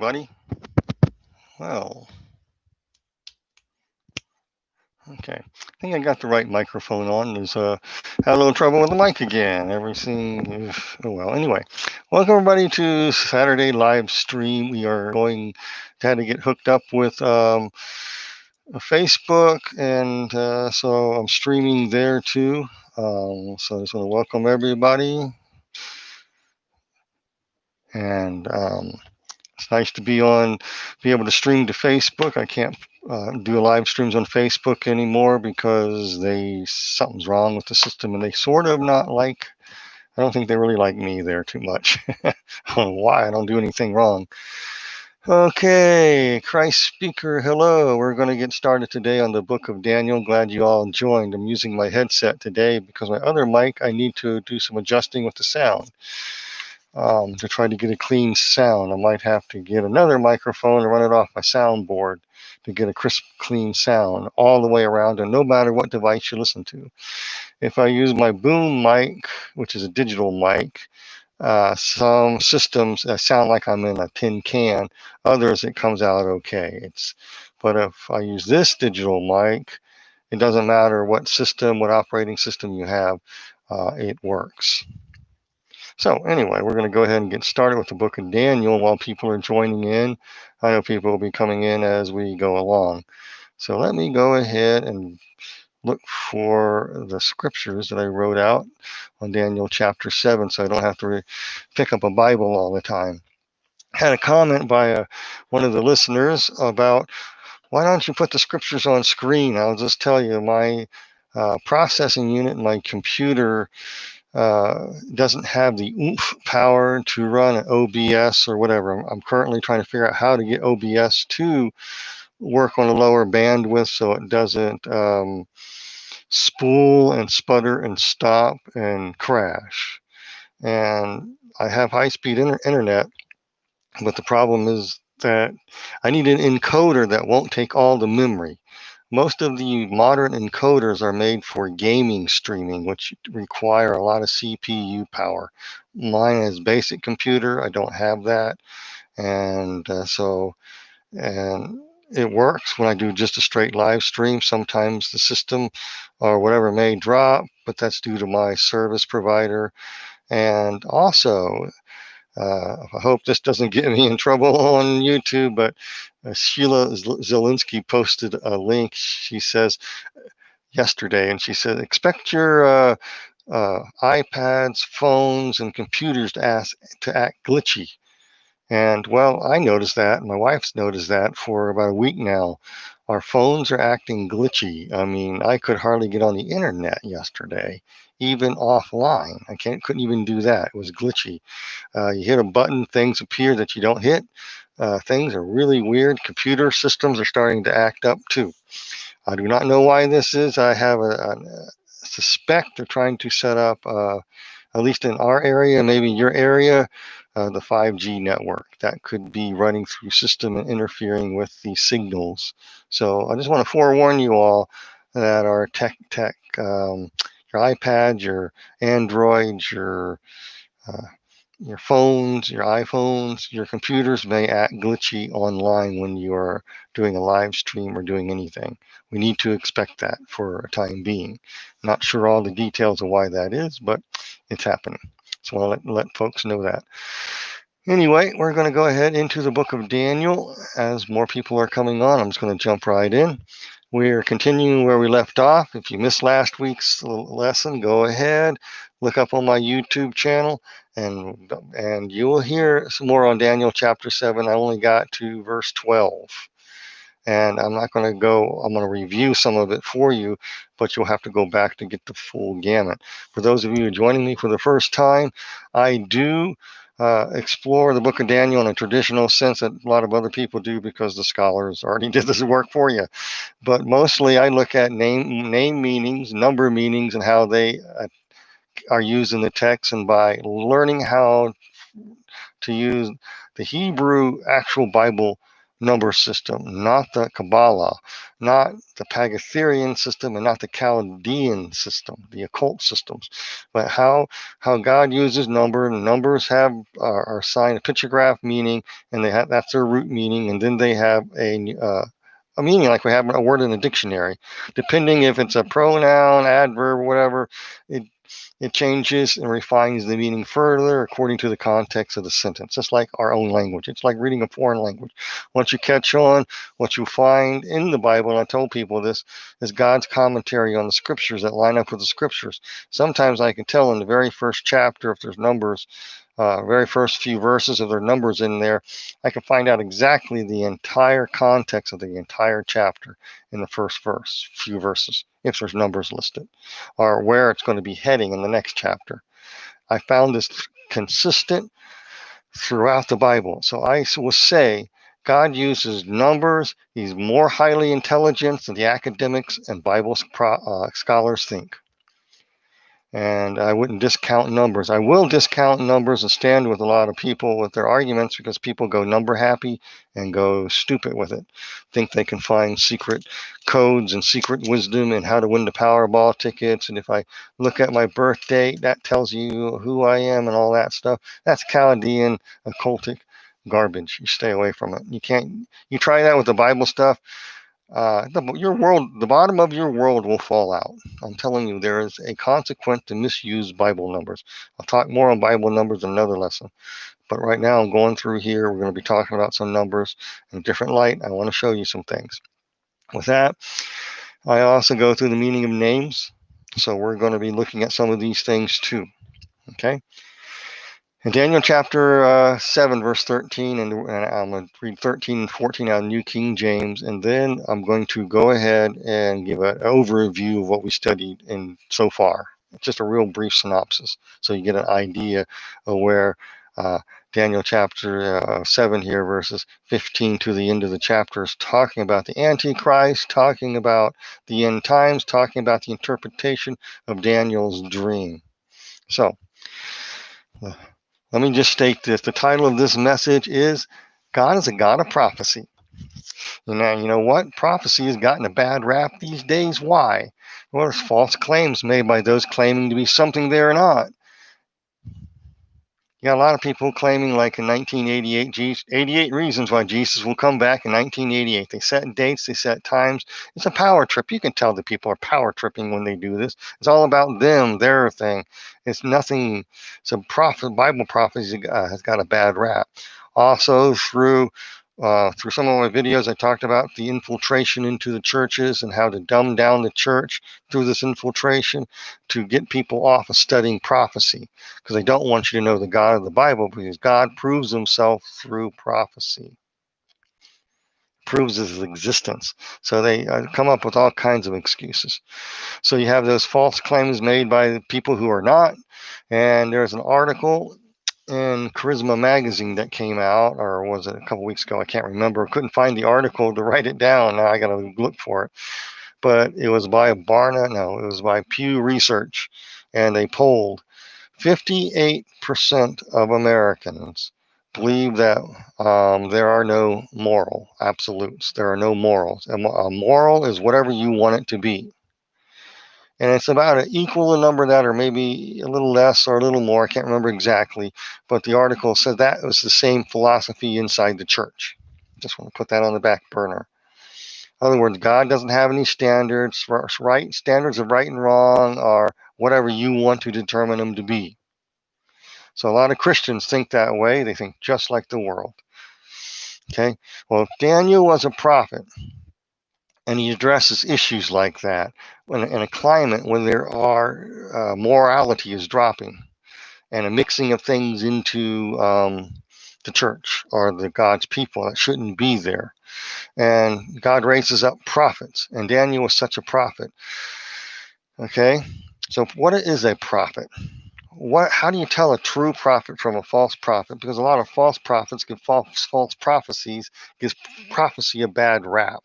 everybody. Well, okay. I think I got the right microphone on. Had a little trouble with the mic again. Everything. Oh well. Anyway, welcome everybody to Saturday live stream. We are had to get hooked up with Facebook, and so I'm streaming there too. So I just want to welcome everybody, and it's nice to be able to stream to Facebook. I can't do live streams on Facebook anymore because something's wrong with the system, and they sort of not like. I don't think they really like me there too much. I don't know why. I don't do anything wrong. Okay, Christ speaker, hello. We're going to get started today on the book of Daniel. Glad you all joined. I'm using my headset today because my other mic, I need to do some adjusting with the sound. To try to get a clean sound. I might have to get another microphone and run it off my soundboard to get a crisp, clean sound all the way around, and no matter what device you listen to. If I use my boom mic, which is a digital mic, some systems sound like I'm in a tin can. Others, it comes out okay. But if I use this digital mic, it doesn't matter what operating system you have, it works. So anyway, we're going to go ahead and get started with the book of Daniel while people are joining in. I know people will be coming in as we go along. So let me go ahead and look for the scriptures that I wrote out on Daniel chapter 7 so I don't have to pick up a Bible all the time. I had a comment by one of the listeners about, why don't you put the scriptures on screen? I'll just tell you, my processing unit in my computer doesn't have the oomph power to run an OBS or whatever. I'm currently trying to figure out how to get OBS to work on a lower bandwidth so it doesn't spool and sputter and stop and crash. And I have high-speed internet, but the problem is that I need an encoder that won't take all the memory. Most of the modern encoders are made for gaming streaming, which require a lot of CPU power. Mine is basic computer. I don't have that. And it works when I do just a straight live stream. Sometimes the system or whatever may drop, but that's due to my service provider. And also, I hope this doesn't get me in trouble on YouTube, but Sheila Zielinski posted a link. She says yesterday, and she said, expect your iPads, phones, and computers to act glitchy. And well, I noticed that. My wife's noticed that for about a week now. Our phones are acting glitchy. I mean, I could hardly get on the internet yesterday, even offline. Couldn't even do that. It was glitchy. You hit a button, things appear that you don't hit. Things are really weird. Computer systems are starting to act up too. I do not know why this is. I have a suspect they're trying to set up, at least in our area, maybe your area, the 5G network. That could be running through system and interfering with the signals. So I just want to forewarn you all that our your iPads, your Androids, your phones, your iPhones, your computers may act glitchy online when you are doing a live stream or doing anything. We need to expect that for a time being. Not sure all the details of why that is, but it's happening. So I'll let folks know that. Anyway, we're going to go ahead into the book of Daniel. As more people are coming on, I'm just going to jump right in. We're continuing where we left off. If you missed last week's lesson, go ahead, look up on my YouTube channel, and you will hear some more on Daniel chapter 7. I only got to verse 12. And I'm not going to I'm going to review some of it for you, but you'll have to go back to get the full gamut. For those of you who are joining me for the first time, I do explore the book of Daniel in a traditional sense that a lot of other people do because the scholars already did this work for you. But mostly I look at name meanings, number meanings, and how they are used in the text. And by learning how to use the Hebrew actual Bible number system, not the Kabbalah, not the Pythagorean system, and not the Chaldean system, the occult systems, but how God uses numbers have are assigned a pictograph meaning, and that's their root meaning, and then they have a meaning like we have a word in a dictionary, depending if it's a pronoun, adverb, whatever. It changes and refines the meaning further according to the context of the sentence, just like our own language. It's like reading a foreign language. Once you catch on, what you find in the Bible, and I told people this, is God's commentary on the scriptures that line up with the scriptures. Sometimes I can tell in the very first chapter if there's numbers, very first few verses, if there are numbers in there, I can find out exactly the entire context of the entire chapter in the first few verses, if there's numbers listed, or where it's going to be heading in the next chapter. I found this consistent throughout the Bible. So I will say God uses numbers. He's more highly intelligent than the academics and Bible scholars think. And I wouldn't discount numbers. I will discount numbers and stand with a lot of people with their arguments, because people go number happy and go stupid with it. Think they can find secret codes and secret wisdom and how to win the Powerball tickets. And if I look at my birth date, that tells you who I am and all that stuff. That's Chaldean occultic garbage. You stay away from it. You try that with the Bible stuff. The bottom of your world will fall out. I'm telling you, there is a consequence to misuse Bible numbers. I'll talk more on Bible numbers in another lesson. But right now, I'm going through here. We're going to be talking about some numbers in a different light. I want to show you some things. With that, I also go through the meaning of names. So we're going to be looking at some of these things too. Okay? In Daniel chapter 7, verse 13, and I'm going to read 13 and 14 out of New King James, and then I'm going to go ahead and give an overview of what we studied so far. It's just a real brief synopsis, so you get an idea of where Daniel chapter 7 here, verses 15 to the end of the chapter, is talking about the Antichrist, talking about the end times, talking about the interpretation of Daniel's dream. So, let me just state this. The title of this message is God is a God of Prophecy. And you know what? Prophecy has gotten a bad rap these days. Why? Well, there's false claims made by those claiming to be something they're not. You got a lot of people claiming, like in 1988, 88 reasons why Jesus will come back in 1988. They set dates, they set times. It's a power trip. You can tell that people are power tripping when they do this. It's all about them, their thing. It's nothing. So Bible prophecy has got a bad rap. Also, through some of my videos, I talked about the infiltration into the churches and how to dumb down the church through this infiltration to get people off of studying prophecy, because they don't want you to know the God of the Bible, because God proves himself through prophecy, proves his existence. So they come up with all kinds of excuses. So you have those false claims made by people who are not. And there's an article in Charisma magazine that came out, or was it a couple weeks ago? I can't remember. Couldn't find the article to write it down. Now I got to look for it. But it was by it was by Pew Research, and they polled 58% of Americans believe that there are no moral absolutes. There are no morals. A moral is whatever you want it to be. And it's about an equal number that, or maybe a little less or a little more. I can't remember exactly. But the article said that was the same philosophy inside the church. Just want to put that on the back burner. In other words, God doesn't have any standards. Standards of right and wrong are whatever you want to determine them to be. So a lot of Christians think that way. They think just like the world. Okay. Well, Daniel was a prophet, and he addresses issues like that in a climate where there are morality is dropping, and a mixing of things into the church or the God's people that shouldn't be there. And God raises up prophets, and Daniel was such a prophet. Okay, so what is a prophet? How do you tell a true prophet from a false prophet? Because a lot of false prophets give false prophecies, gives prophecy a bad rap.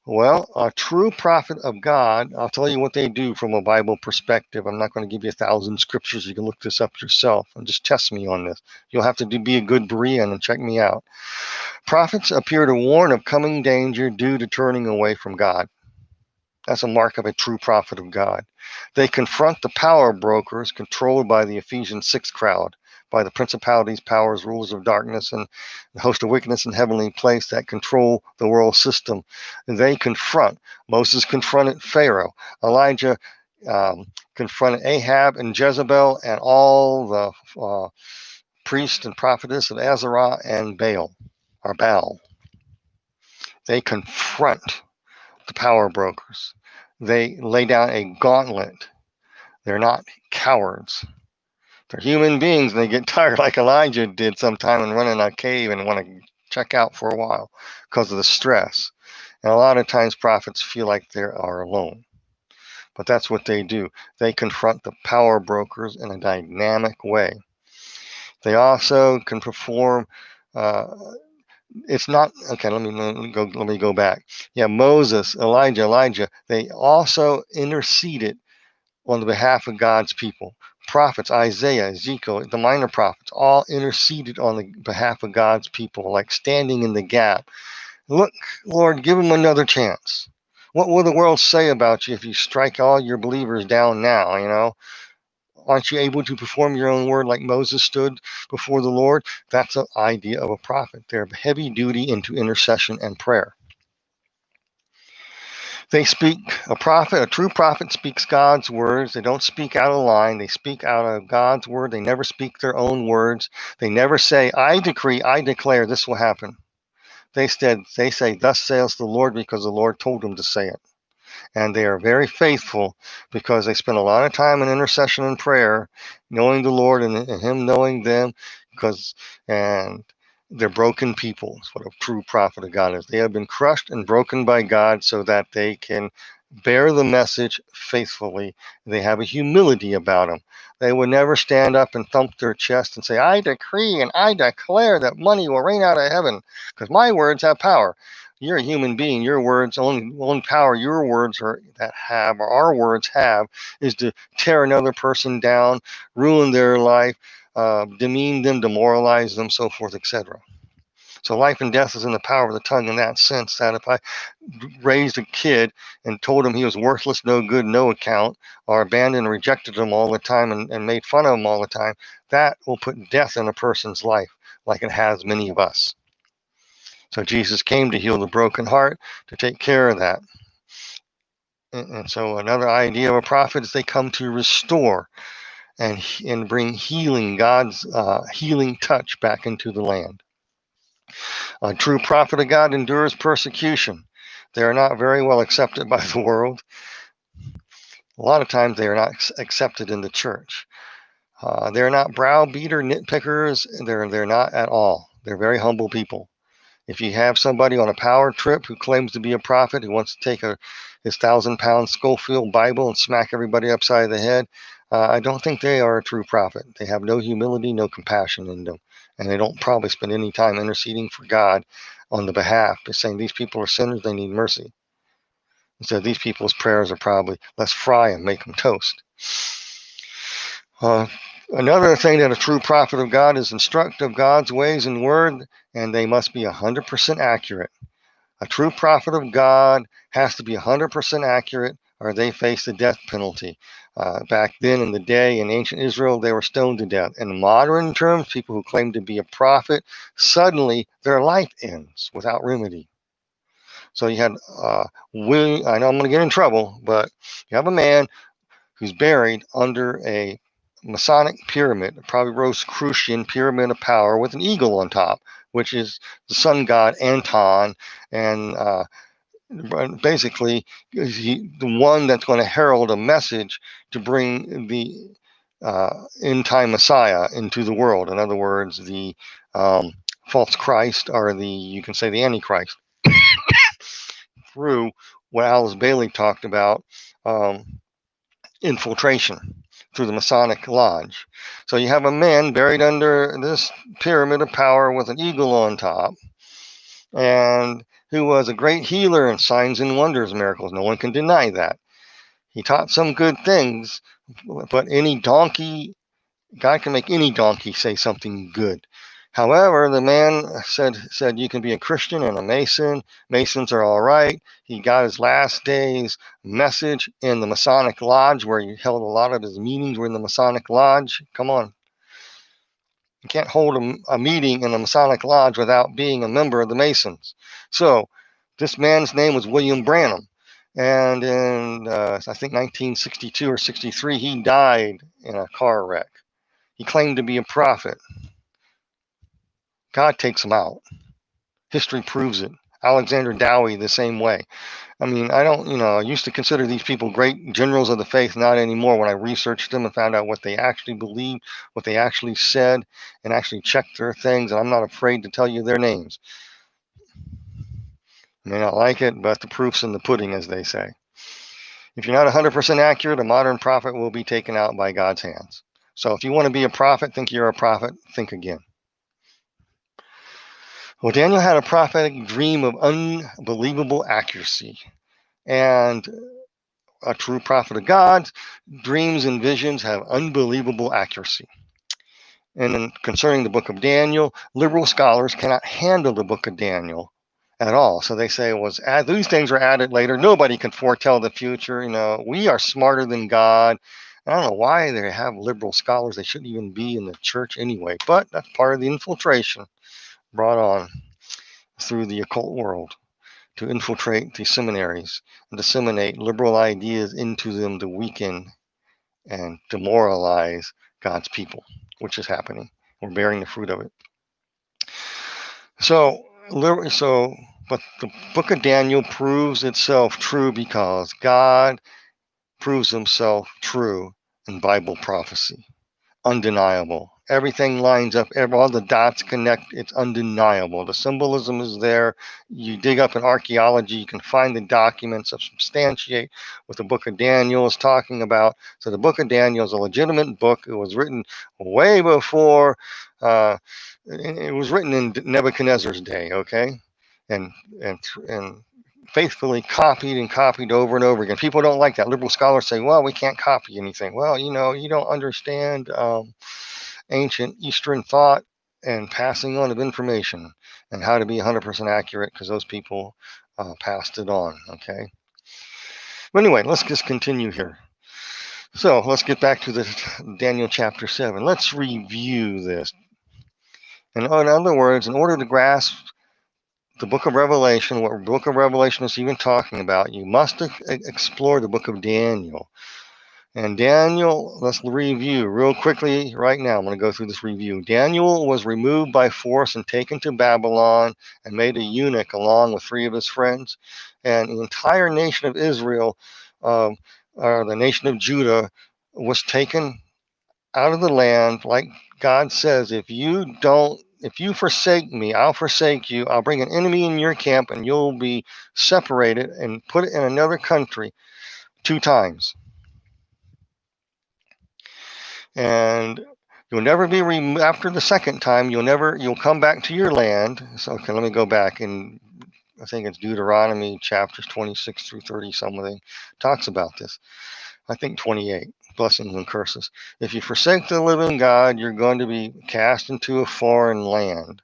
Well, a true prophet of God, I'll tell you what they do from a Bible perspective. I'm not going to give you 1,000 scriptures. You can look this up yourself and just test me on this. You'll have to be a good Berean and check me out. Prophets appear to warn of coming danger due to turning away from God. That's a mark of a true prophet of God. They confront the power brokers controlled by the Ephesians 6 crowd, by the principalities, powers, rulers of darkness, and the host of wickedness in heavenly place that control the world system. They confront. Moses confronted Pharaoh. Elijah confronted Ahab and Jezebel and all the priests and prophetess of Azarah and Baal, or Baal. They confront the power brokers. They lay down a gauntlet. They're not cowards. They're human beings, and they get tired like Elijah did sometime and run in a cave and want to check out for a while because of the stress. And a lot of times prophets feel like they are alone. But that's what they do. They confront the power brokers in a dynamic way. They also can perform it's not okay. Let me go back. Yeah, Moses, Elijah. They also interceded on the behalf of God's people. Prophets, Isaiah, Ezekiel, the minor prophets, all interceded on the behalf of God's people, like standing in the gap. Look, Lord, give them another chance. What will the world say about you if you strike all your believers down now? Aren't you able to perform your own word like Moses stood before the Lord? That's the idea of a prophet. They're heavy duty into intercession and prayer. They speak, a true prophet speaks God's words. They don't speak out of line. They speak out of God's word. They never speak their own words. They never say, I decree, I declare this will happen. They say, thus says the Lord, because the Lord told them to say it. And they are very faithful because they spend a lot of time in intercession and prayer, knowing the Lord and Him knowing them, and they're broken people. That's what a true prophet of God is. They have been crushed and broken by God so that they can bear the message faithfully. They have a humility about them. They would never stand up and thump their chest and say, I decree and I declare that money will rain out of heaven because my words have power. You're a human being. Your words, only power your words or our words have, is to tear another person down, ruin their life, demean them, demoralize them, so forth, etc. So life and death is in the power of the tongue in that sense, that if I raised a kid and told him he was worthless, no good, no account, or abandoned and rejected him all the time and made fun of him all the time, that will put death in a person's life like it has many of us. So Jesus came to heal the broken heart, to take care of that. And so another idea of a prophet is they come to restore and bring healing, God's healing touch back into the land. A true prophet of God endures persecution. They are not very well accepted by the world. A lot of times they are not accepted in the church. They're not browbeater, nitpickers. They're not at all. They're very humble people. If you have somebody on a power trip who claims to be a prophet, who wants to take his 1,000-pound Schofield Bible and smack everybody upside the head, I don't think they are a true prophet. They have no humility, no compassion in them. And they don't probably spend any time interceding for God on the behalf. They're saying these people are sinners, they need mercy. So these people's prayers are probably, let's fry them, make them toast. Another thing that a true prophet of God is instruct of God's ways and word, and they must be 100% accurate. A true prophet of God has to be 100% accurate, or they face the death penalty. Back then in the day in ancient Israel, they were stoned to death. In modern terms, people who claim to be a prophet, suddenly their life ends without remedy. So you had, I know I'm going to get in trouble, but you have a man who's buried under a Masonic pyramid, probably Rosicrucian pyramid of power with an eagle on top, which is the sun god Anton, and basically the one that's going to herald a message to bring the end time Messiah into the world. In other words, the false Christ, or you can say the Antichrist, through what Alice Bailey talked about. Infiltration through the Masonic Lodge. So you have a man buried under this pyramid of power with an eagle on top, and who was a great healer and signs and wonders, miracles. No one can deny that. He taught some good things, but God can make any donkey say something good. However, the man said you can be a Christian and a Mason. Masons are all right. He got his last day's message in the Masonic Lodge, where he held a lot of his meetings were in the Masonic Lodge. Come on. You can't hold a meeting in the Masonic Lodge without being a member of the Masons. So this man's name was William Branham. And in, I think, 1962 or 63, he died in a car wreck. He claimed to be a prophet. God takes him out. History proves it. Alexander Dowie, the same way. I mean, I used to consider these people great generals of the faith, not anymore. When I researched them and found out what they actually believed, what they actually said, and actually checked their things, and I'm not afraid to tell you their names. You may not like it, but the proof's in the pudding, as they say. If you're not 100% accurate, a modern prophet will be taken out by God's hands. So if you want to be a prophet, think you're a prophet, think again. Well, Daniel had a prophetic dream of unbelievable accuracy. And a true prophet of God, dreams and visions have unbelievable accuracy. And concerning the book of Daniel, liberal scholars cannot handle the book of Daniel at all. So they say, these things were added later. Nobody can foretell the future. We are smarter than God. I don't know why they have liberal scholars. They shouldn't even be in the church anyway. But that's part of the infiltration brought on through the occult world to infiltrate the seminaries and disseminate liberal ideas into them to weaken and demoralize God's people, which is happening. We're bearing the fruit of it. But the book of Daniel proves itself true because God proves himself true in Bible prophecy. Undeniable. Everything lines up. All the dots connect. It's undeniable. The symbolism is there. You dig up in archaeology, you can find the documents that substantiate what the book of Daniel is talking about. So the book of Daniel is a legitimate book. It was written way before. It was written in Nebuchadnezzar's day. Okay, and faithfully copied over and over again. People don't like that. Liberal scholars say, well, we can't copy anything. Well, you don't understand ancient Eastern thought and passing on of information and how to be 100% accurate, because those people passed it on, okay? But anyway, let's just continue here. So let's get back to the Daniel chapter 7. Let's review this. And in other words, in order to grasp the book of Revelation, what the book of Revelation is even talking about, you must explore the book of Daniel. And Daniel, let's review real quickly right now. I'm going to go through this review. Daniel was removed by force and taken to Babylon and made a eunuch along with 3 of his friends. And the entire nation of Israel, or the nation of Judah, was taken out of the land. Like God says, if you forsake me, I'll forsake you. I'll bring an enemy in your camp and you'll be separated and put in another country 2 times. And you'll never be after the second time. You'll come back to your land. So okay, let me go back, and I think it's Deuteronomy chapters 26 through 30 something talks about this. I think 28, blessings and curses. If you forsake the living God, you're going to be cast into a foreign land.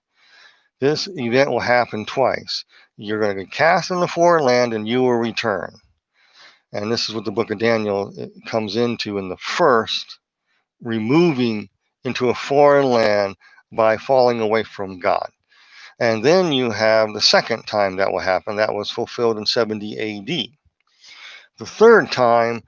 This event will happen twice. You're going to be cast in the foreign land and you will return. And this is what the book of Daniel comes into in the first, removing into a foreign land by falling away from God. And then you have the second time that will happen. That was fulfilled in 70 AD. The third time,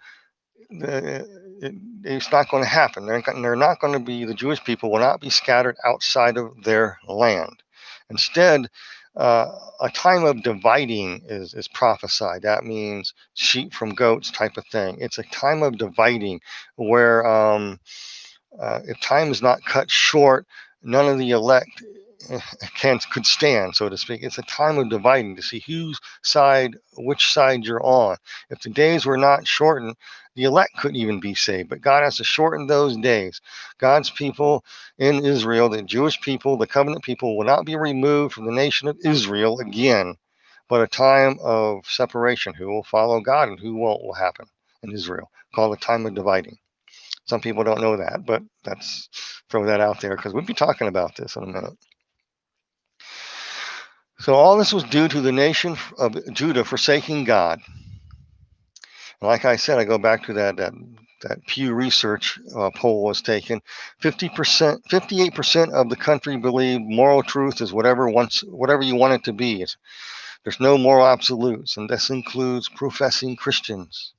it's not going to happen. They're not going to be, the Jewish people will not be scattered outside of their land. Instead, a time of dividing is prophesied. That means sheep from goats type of thing. It's a time of dividing where if time is not cut short, none of the elect could stand, so to speak. It's a time of dividing to see which side you're on. If the days were not shortened, The elect couldn't even be saved, but God has to shorten those days. God's people in Israel, the Jewish people, the covenant people, will not be removed from the nation of Israel again, but a time of separation. Who will follow God and who won't will happen in Israel, called the time of dividing. Some people don't know that, but that's throw that out there because we'll be talking about this in a minute. So all this was due to the nation of Judah forsaking God. And like I said, I go back to that Pew Research poll was taken. 58% of the country believe moral truth is whatever you want it to be. There's no moral absolutes, and this includes professing Christians.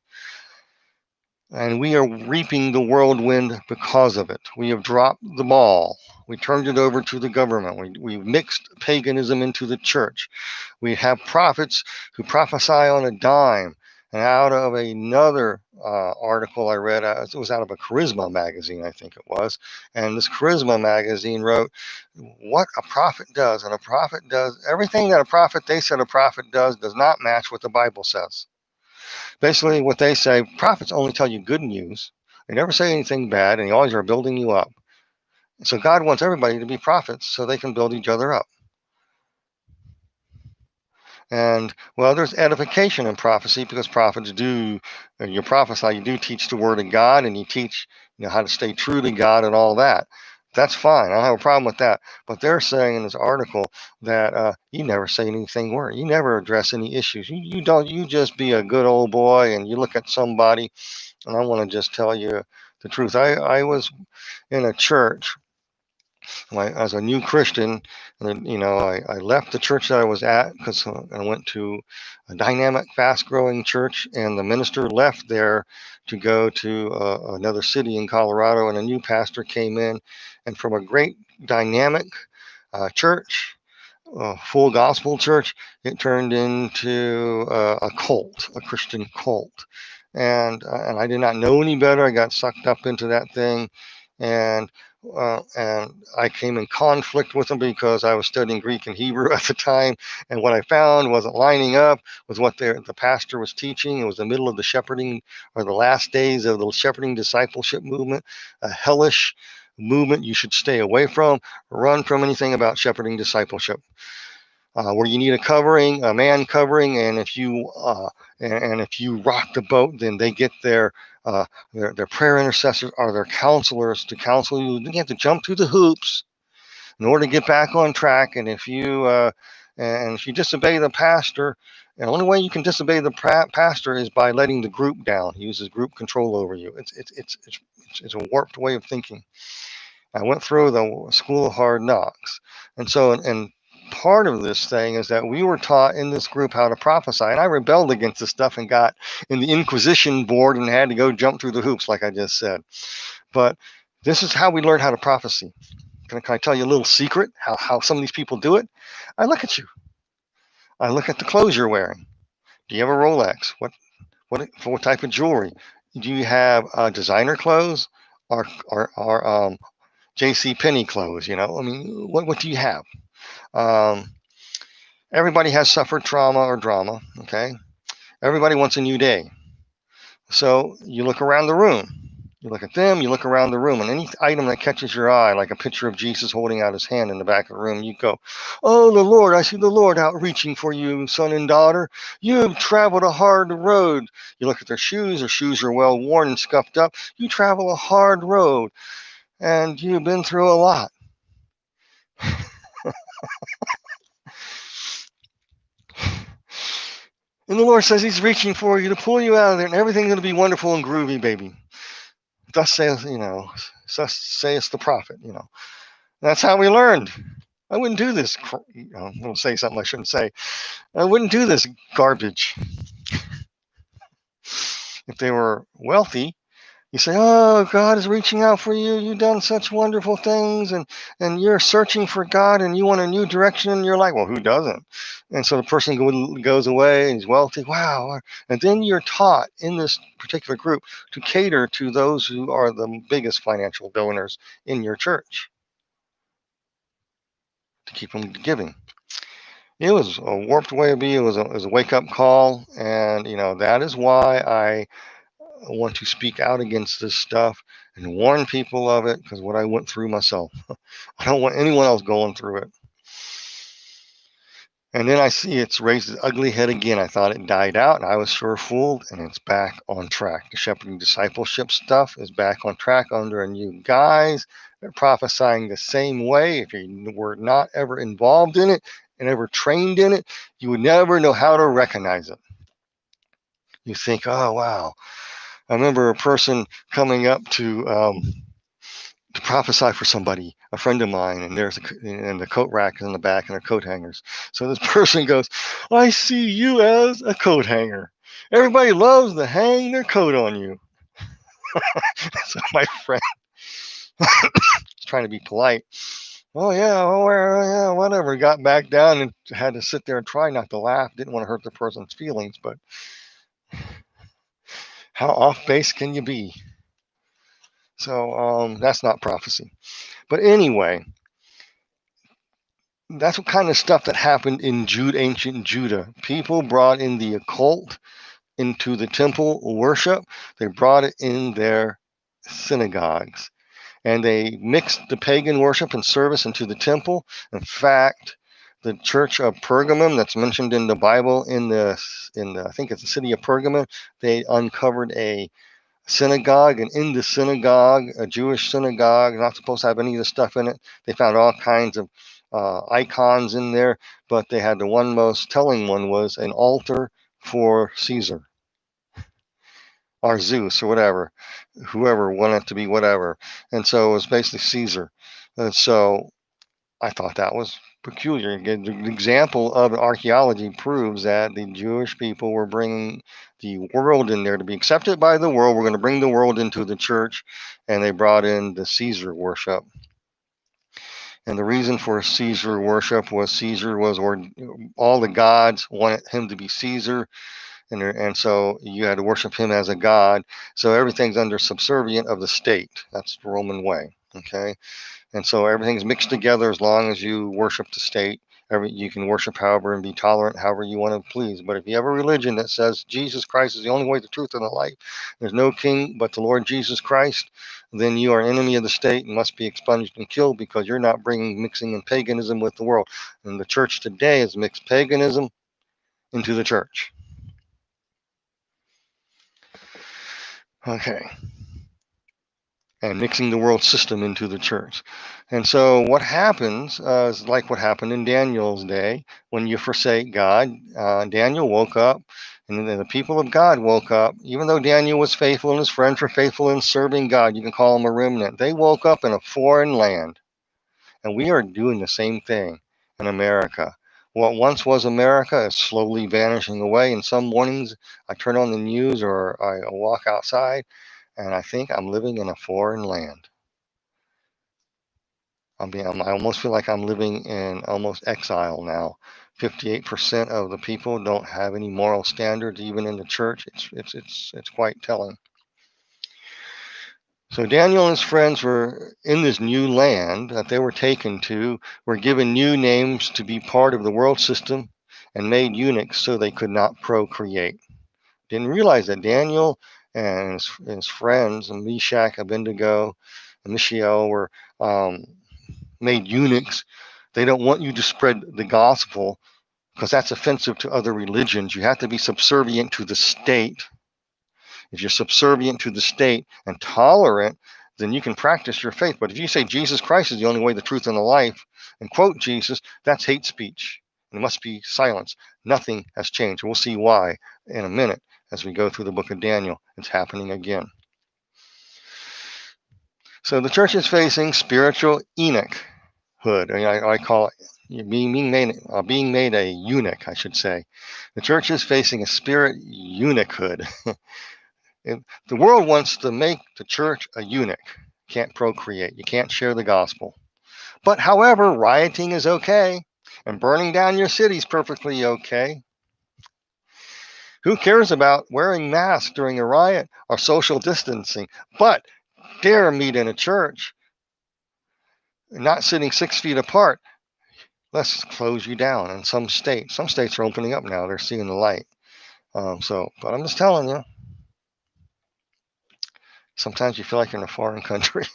And we are reaping the whirlwind because of it. We have dropped the ball. We turned it over to the government. We mixed paganism into the church. We have prophets who prophesy on a dime. And out of another article I read, it was out of a Charisma magazine, I think it was. And this Charisma magazine wrote what a prophet does. And a prophet does everything that they said a prophet does not match what the Bible says. Basically, what they say, prophets only tell you good news. They never say anything bad, and they always are building you up. So God wants everybody to be prophets so they can build each other up. And, well, there's edification in prophecy because prophets do, you prophesy, you do teach the word of God, and you teach how to stay true to God and all that. That's fine. I don't have a problem with that. But they're saying in this article that you never say anything wrong. You never address any issues. You just be a good old boy and you look at somebody. And I want to just tell you the truth. I was in a church as a new Christian, and then, I left the church that I was at because I went to a dynamic, fast-growing church, and the minister left there to go to another city in Colorado, and a new pastor came in, and from a great dynamic church, full gospel church, it turned into a cult, a Christian cult. And I did not know any better. I got sucked up into that thing, and I came in conflict with them because I was studying Greek and Hebrew at the time, and what I found wasn't lining up with what the pastor was teaching. It was the middle of the shepherding, or the last days of the shepherding discipleship movement, a hellish movement you should stay away from. Run from anything about shepherding discipleship. Where you need a covering, a man covering, and if you rock the boat, then they get their prayer intercessors or their counselors to counsel you. You have to jump through the hoops in order to get back on track. And if you disobey the pastor, and the only way you can disobey the pastor is by letting the group down. He uses group control over you. It's a warped way of thinking. I went through the school of hard knocks, and so and part of this thing is that we were taught in this group how to prophesy, and I rebelled against this stuff and got in the Inquisition board and had to go jump through the hoops, like I just said. But this is how we learn how to prophecy. Can I tell you a little secret how some of these people do it? I look at you. I look at the clothes you're wearing. Do you have a Rolex? What type of jewelry? Do you have designer clothes or J.C. Penney clothes? What do you have? Everybody has suffered trauma or drama. Okay, everybody wants a new day. So you look around the room. You look at them, you look around the room, and any item that catches your eye, like a picture of Jesus holding out his hand in the back of the room, you go, "Oh, the Lord, I see the Lord out reaching for you, son and daughter. You've traveled a hard road." You look at their shoes are well worn and scuffed up. You travel a hard road, and you've been through a lot. And the Lord says he's reaching for you to pull you out of there, and everything's going to be wonderful and groovy, baby. Thus saith the prophet. That's how we learned. I wouldn't do this. I'm going to say something I shouldn't say. I wouldn't do this garbage. If they were wealthy, you say, "Oh, God is reaching out for you. You've done such wonderful things, and you're searching for God, and you want a new direction in your life." Well, who doesn't? And so the person goes away, and he's wealthy. Wow. And then you're taught in this particular group to cater to those who are the biggest financial donors in your church, to keep them giving. It was a warped way of being. It was a wake-up call, and that is why want to speak out against this stuff and warn people of it, because what I went through myself. I don't want anyone else going through it. And then I see it's raised its ugly head again. I thought it died out, and I was sure fooled, and it's back on track. The shepherding discipleship stuff is back on track under a new guise. They're prophesying the same way. If you were not ever involved in it and ever trained in it, you would never know how to recognize it. You think, oh, wow. I remember a person coming up to prophesy for somebody, a friend of mine, and and the coat rack is in the back and their coat hangers. So this person goes, I see you as a coat hanger. Everybody loves to hang their coat on you. So my friend was trying to be polite. Oh yeah, yeah, whatever. Got back down and had to sit there and try not to laugh. Didn't want to hurt the person's feelings, but how off base can you be? So that's not prophecy. But anyway, that's what kind of stuff that happened in ancient Judah. People brought in the occult into the temple worship. They brought it in their synagogues, and they mixed the pagan worship and service into the temple. In fact, the church of Pergamum, that's mentioned in the Bible, in the I think it's the city of Pergamum, they uncovered a synagogue, and in the synagogue, a Jewish synagogue, not supposed to have any of the stuff in it. They found all kinds of icons in there, but they had the one most telling one was an altar for Caesar or Zeus or whatever, whoever wanted to be whatever. And so it was basically Caesar. And so I thought that was peculiar. Again, the example of archaeology proves that the Jewish people were bringing the world in there to be accepted by the world. We're going to bring the world into the church, and they brought in the Caesar worship. And the reason for Caesar worship was Caesar was, or all the gods wanted him to be Caesar, and so you had to worship him as a god. So everything's under subservient of the state. That's the Roman way. Okay. And so everything's mixed together as long as you worship the state. You can worship however and be tolerant however you want to please. But if you have a religion that says Jesus Christ is the only way, the truth, and the life, there's no king but the Lord Jesus Christ, then you are an enemy of the state and must be expunged and killed, because you're not mixing in paganism with the world. And the church today has mixed paganism into the church. Okay. And mixing the world system into the church. And so what happens is like what happened in Daniel's day when you forsake God. Daniel woke up, and then the people of God woke up. Even though Daniel was faithful and his friends were faithful in serving God, you can call them a remnant. They woke up in a foreign land. And we are doing the same thing in America. What once was America is slowly vanishing away. And some mornings I turn on the news or I walk outside, and I think I'm living in a foreign land. I almost feel like I'm living in almost exile now. 58% of the people don't have any moral standards, even in the church. It's quite telling. So Daniel and his friends were in this new land that they were taken to, were given new names to be part of the world system, and made eunuchs so they could not procreate. Didn't realize that Daniel and his friends, Meshach, Abednego, and Mishael, were made eunuchs. They don't want you to spread the gospel because that's offensive to other religions. You have to be subservient to the state. If you're subservient to the state and tolerant, then you can practice your faith. But if you say Jesus Christ is the only way, the truth, and the life, and quote Jesus, that's hate speech. It must be silenced. Nothing has changed. We'll see why in a minute as we go through the book of Daniel. It's happening again. So the church is facing spiritual eunuchhood. I call it being made a eunuch, I should say. The church is facing a spirit eunuchhood. The world wants to make the church a eunuch. Can't procreate. You can't share the gospel. But however, rioting is okay, and burning down your city is perfectly okay. Who cares about wearing masks during a riot or social distancing? But dare meet in a church, not sitting 6 feet apart. Let's close you down. In some states are opening up now. They're seeing the light. But I'm just telling you. Sometimes you feel like you're in a foreign country.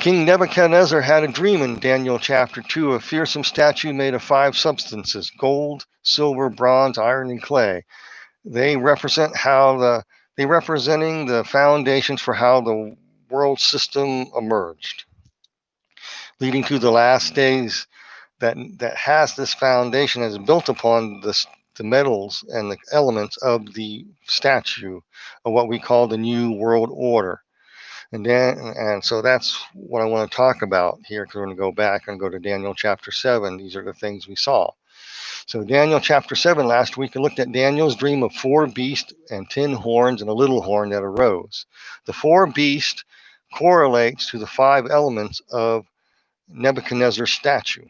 King Nebuchadnezzar had a dream in Daniel chapter 2, a fearsome statue made of 5 substances: gold, silver, bronze, iron, and clay. They representing the foundations for how the world system emerged, leading to the last days that has this foundation is built upon the metals and the elements of the statue of what we call the New World Order. And so that's what I want to talk about here, because we're going to go back and go to Daniel chapter 7. These are the things we saw. So Daniel chapter 7, last week we looked at Daniel's dream of 4 beasts and 10 horns and a little horn that arose. The 4 beasts correlates to the 5 elements of Nebuchadnezzar's statue.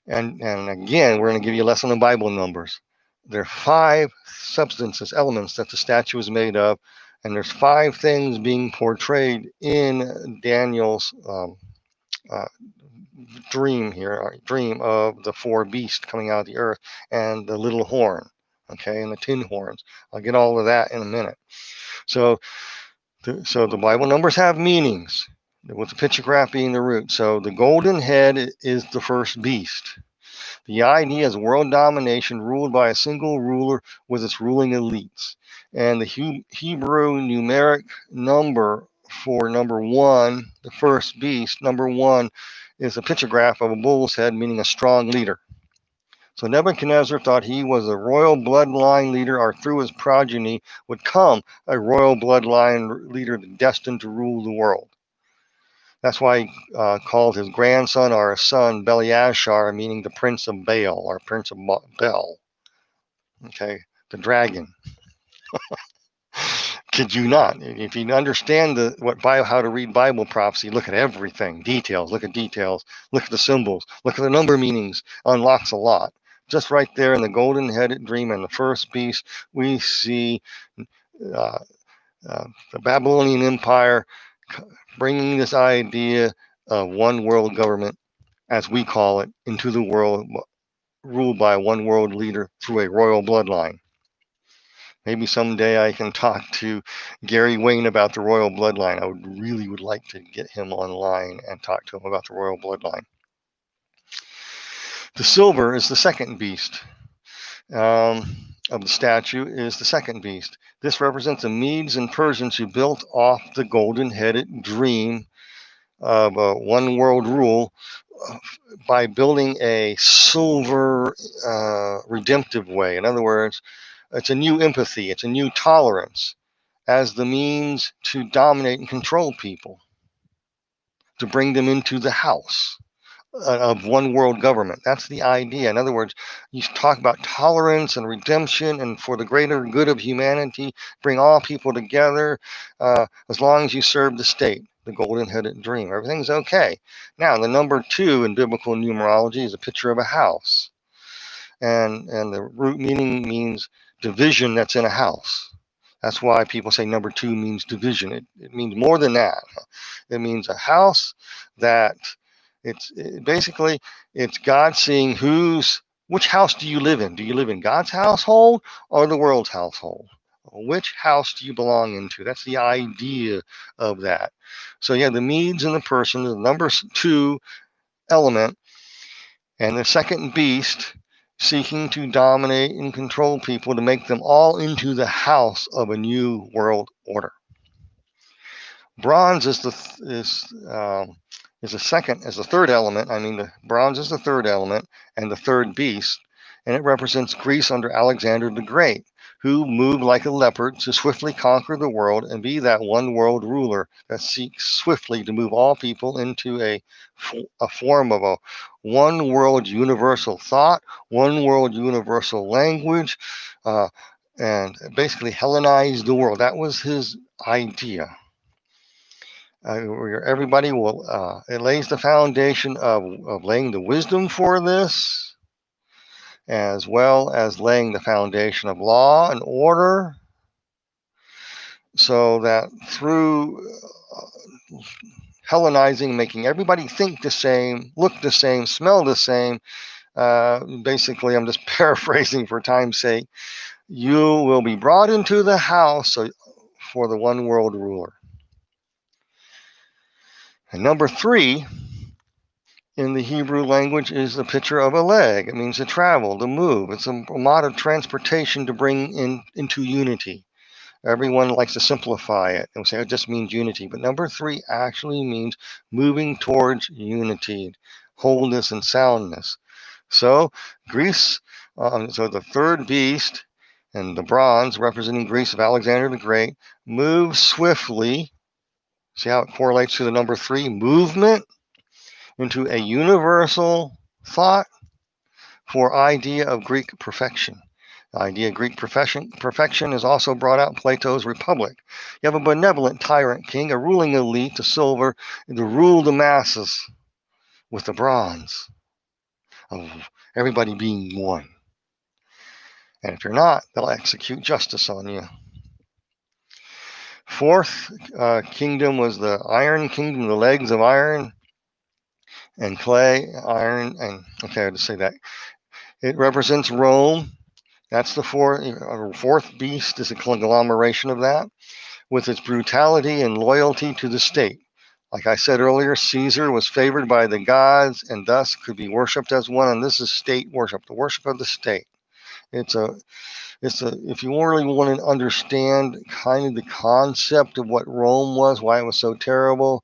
And again, we're going to give you a lesson on Bible numbers. There are 5 substances, elements that the statue is made of, and there's 5 things being portrayed in Daniel's dream of the 4 beasts coming out of the earth and the little horn, okay, and the 10 horns. I'll get all of that in a minute. So the Bible numbers have meanings, with the pictograph being the root. So the golden head is the first beast. The idea is world domination ruled by a single ruler with its ruling elites. And the Hebrew numeric number for number 1, the first beast, number 1, is a pictograph of a bull's head, meaning a strong leader. So Nebuchadnezzar thought he was a royal bloodline leader, or through his progeny would come a royal bloodline leader destined to rule the world. That's why he called his grandson or his son Belshazzar, meaning the prince of Baal or prince of Bel. Okay, the dragon. Kid you not. If you understand how to read Bible prophecy, look at everything, details, look at the symbols, look at the number meanings, unlocks a lot. Just right there in the golden-headed dream and the first beast, we see the Babylonian Empire bringing this idea of one world government, as we call it, into the world, ruled by one world leader through a royal bloodline. Maybe someday I can talk to Gary Wayne about the royal bloodline. I would like to get him online and talk to him about the royal bloodline. The silver is the second beast of the statue, is the second beast. This represents the Medes and Persians who built off the golden-headed dream of one world rule by building a silver redemptive way. In other words, it's a new empathy, it's a new tolerance as the means to dominate and control people, to bring them into the house of one world government. That's the idea. In other words, you talk about tolerance and redemption and for the greater good of humanity, bring all people together as long as you serve the state, the golden-headed dream. Everything's okay. Now, the number 2 in biblical numerology is a picture of a house. And the root meaning means division that's in a house. That's why people say number 2 means division. It means more than that. It means a house that it's God seeing which house do you live in? Do you live in God's household or the world's household? Which house do you belong into? That's the idea of that. So yeah, the Medes and the Persians, the number 2 element, and the second beast seeking to dominate and control people to make them all into the house of a new world order. Bronze is the third element. The bronze is the third element and the third beast, and it represents Greece under Alexander the Great, who moved like a leopard to swiftly conquer the world and be that one world ruler that seeks swiftly to move all people into a form of a one world universal thought, one world universal language, and basically Hellenize the world. That was his idea. Everybody will, it lays the foundation of laying the wisdom for this, as well as laying the foundation of law and order, so that through Hellenizing, making everybody think the same, look the same, smell the same, basically, I'm just paraphrasing for time's sake, you will be brought into the house for the one world ruler. And number 3 in the Hebrew language is the picture of a leg. It means to travel, to move. It's a mode of transportation to bring into unity. Everyone likes to simplify it and say it just means unity. But number 3 actually means moving towards unity, wholeness, and soundness. So Greece, so the third beast and the bronze representing Greece of Alexander the Great moves swiftly. See how it correlates to the number 3 movement into a universal thought for idea of Greek perfection. The idea of Greek perfection is also brought out in Plato's Republic. You have a benevolent tyrant king, a ruling elite, the silver, to rule the masses with the bronze, of everybody being one. And if you're not, they'll execute justice on you. Fourth kingdom was the iron kingdom, the legs of iron and clay, iron, and okay, I'll just say that. It represents Rome. That's the fourth beast is a conglomeration of that, with its brutality and loyalty to the state. Like I said earlier, Caesar was favored by the gods and thus could be worshipped as one, and this is state worship, the worship of the state. If you really want to understand kind of the concept of what Rome was, why it was so terrible,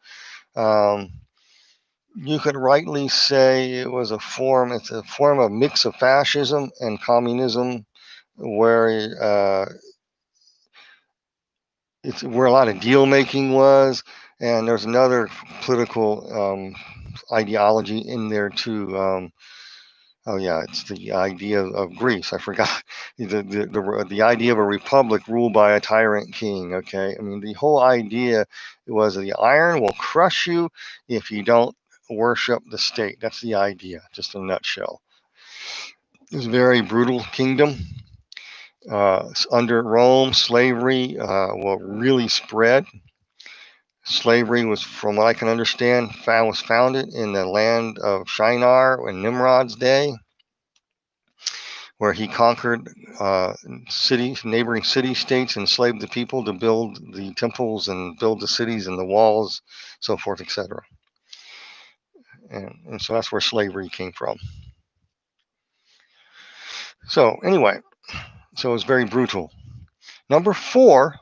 you could rightly say it's a form of mix of fascism and communism, where it's where a lot of deal making was, and there's another political ideology in there too. It's the idea of Greece. I forgot the idea of a republic ruled by a tyrant king. Okay, I mean the whole idea was the iron will crush you if you don't worship the state. That's the idea, just in a nutshell. It was a very brutal kingdom. Under Rome, slavery really spread. Slavery was, from what I can understand, was founded in the land of Shinar in Nimrod's day, where he conquered neighboring city-states, enslaved the people to build the temples and build the cities and the walls, so forth, etc. And so that's where slavery came from. So anyway, so it was very brutal. Number 4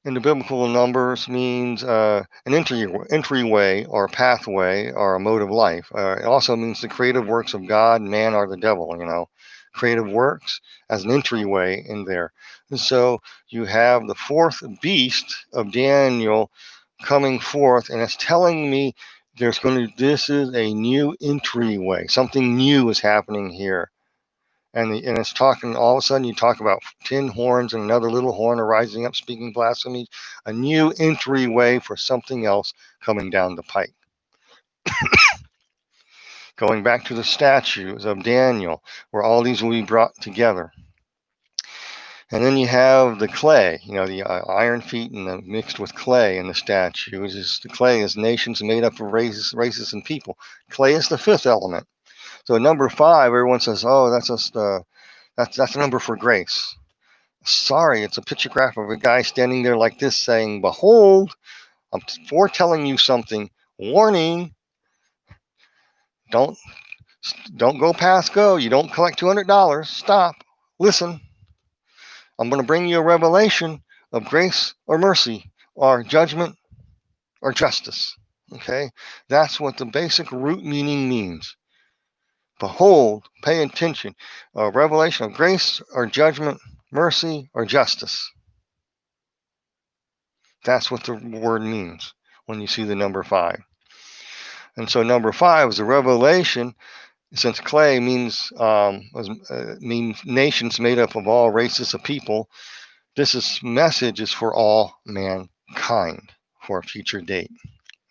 in the biblical numbers means an entryway or pathway or a mode of life. It also means the creative works of God, man, or the devil, creative works as an entryway in there. And so you have the fourth beast of Daniel coming forth, and it's telling me this is a new entryway. Something new is happening here. And it's talking, all of a sudden you talk about 10 horns and another little horn arising up, speaking blasphemy, a new entryway for something else coming down the pike. Going back to the statues of Daniel, where all these will be brought together. And then you have the clay, the iron feet and mixed with clay in the statue. The clay is nations made up of races and people. Clay is the 5th element. So number 5, everyone says, oh, that's just that's a number for grace. Sorry, it's a pictograph of a guy standing there like this saying, behold, I'm foretelling you something. Warning, don't go past go. You don't collect $200. Stop. Listen. I'm going to bring you a revelation of grace or mercy or judgment or justice. Okay? That's what the basic root meaning means. Behold, pay attention, a revelation of grace or judgment, mercy or justice. That's what the word means when you see the number 5. And so number 5 is a revelation, since clay means nations made up of all races of people. This message is for all mankind for a future date,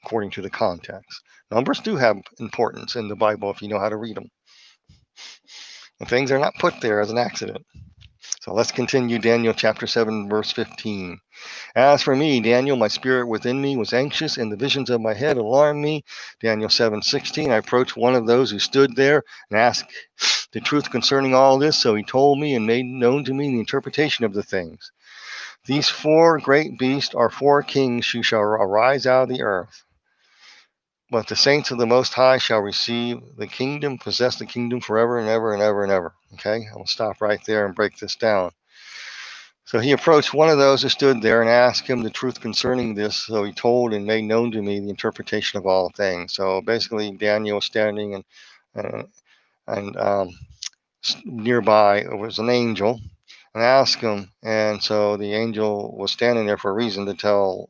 according to the context. Numbers do have importance in the Bible if you know how to read them. And things are not put there as an accident. So let's continue Daniel chapter 7, verse 15. As for me, Daniel, my spirit within me was anxious, and the visions of my head alarmed me. Daniel 7:16. I approached one of those who stood there and asked the truth concerning all this. So he told me and made known to me the interpretation of the things. These four great beasts are four kings who shall arise out of the earth. But the saints of the Most High shall receive the kingdom, possess the kingdom forever and ever and ever and ever. Okay, I'll stop right there and break this down. So he approached one of those who stood there and asked him the truth concerning this. So he told and made known to me the interpretation of all things. So basically, Daniel was standing and nearby was an angel and asked him. And so the angel was standing there for a reason to tell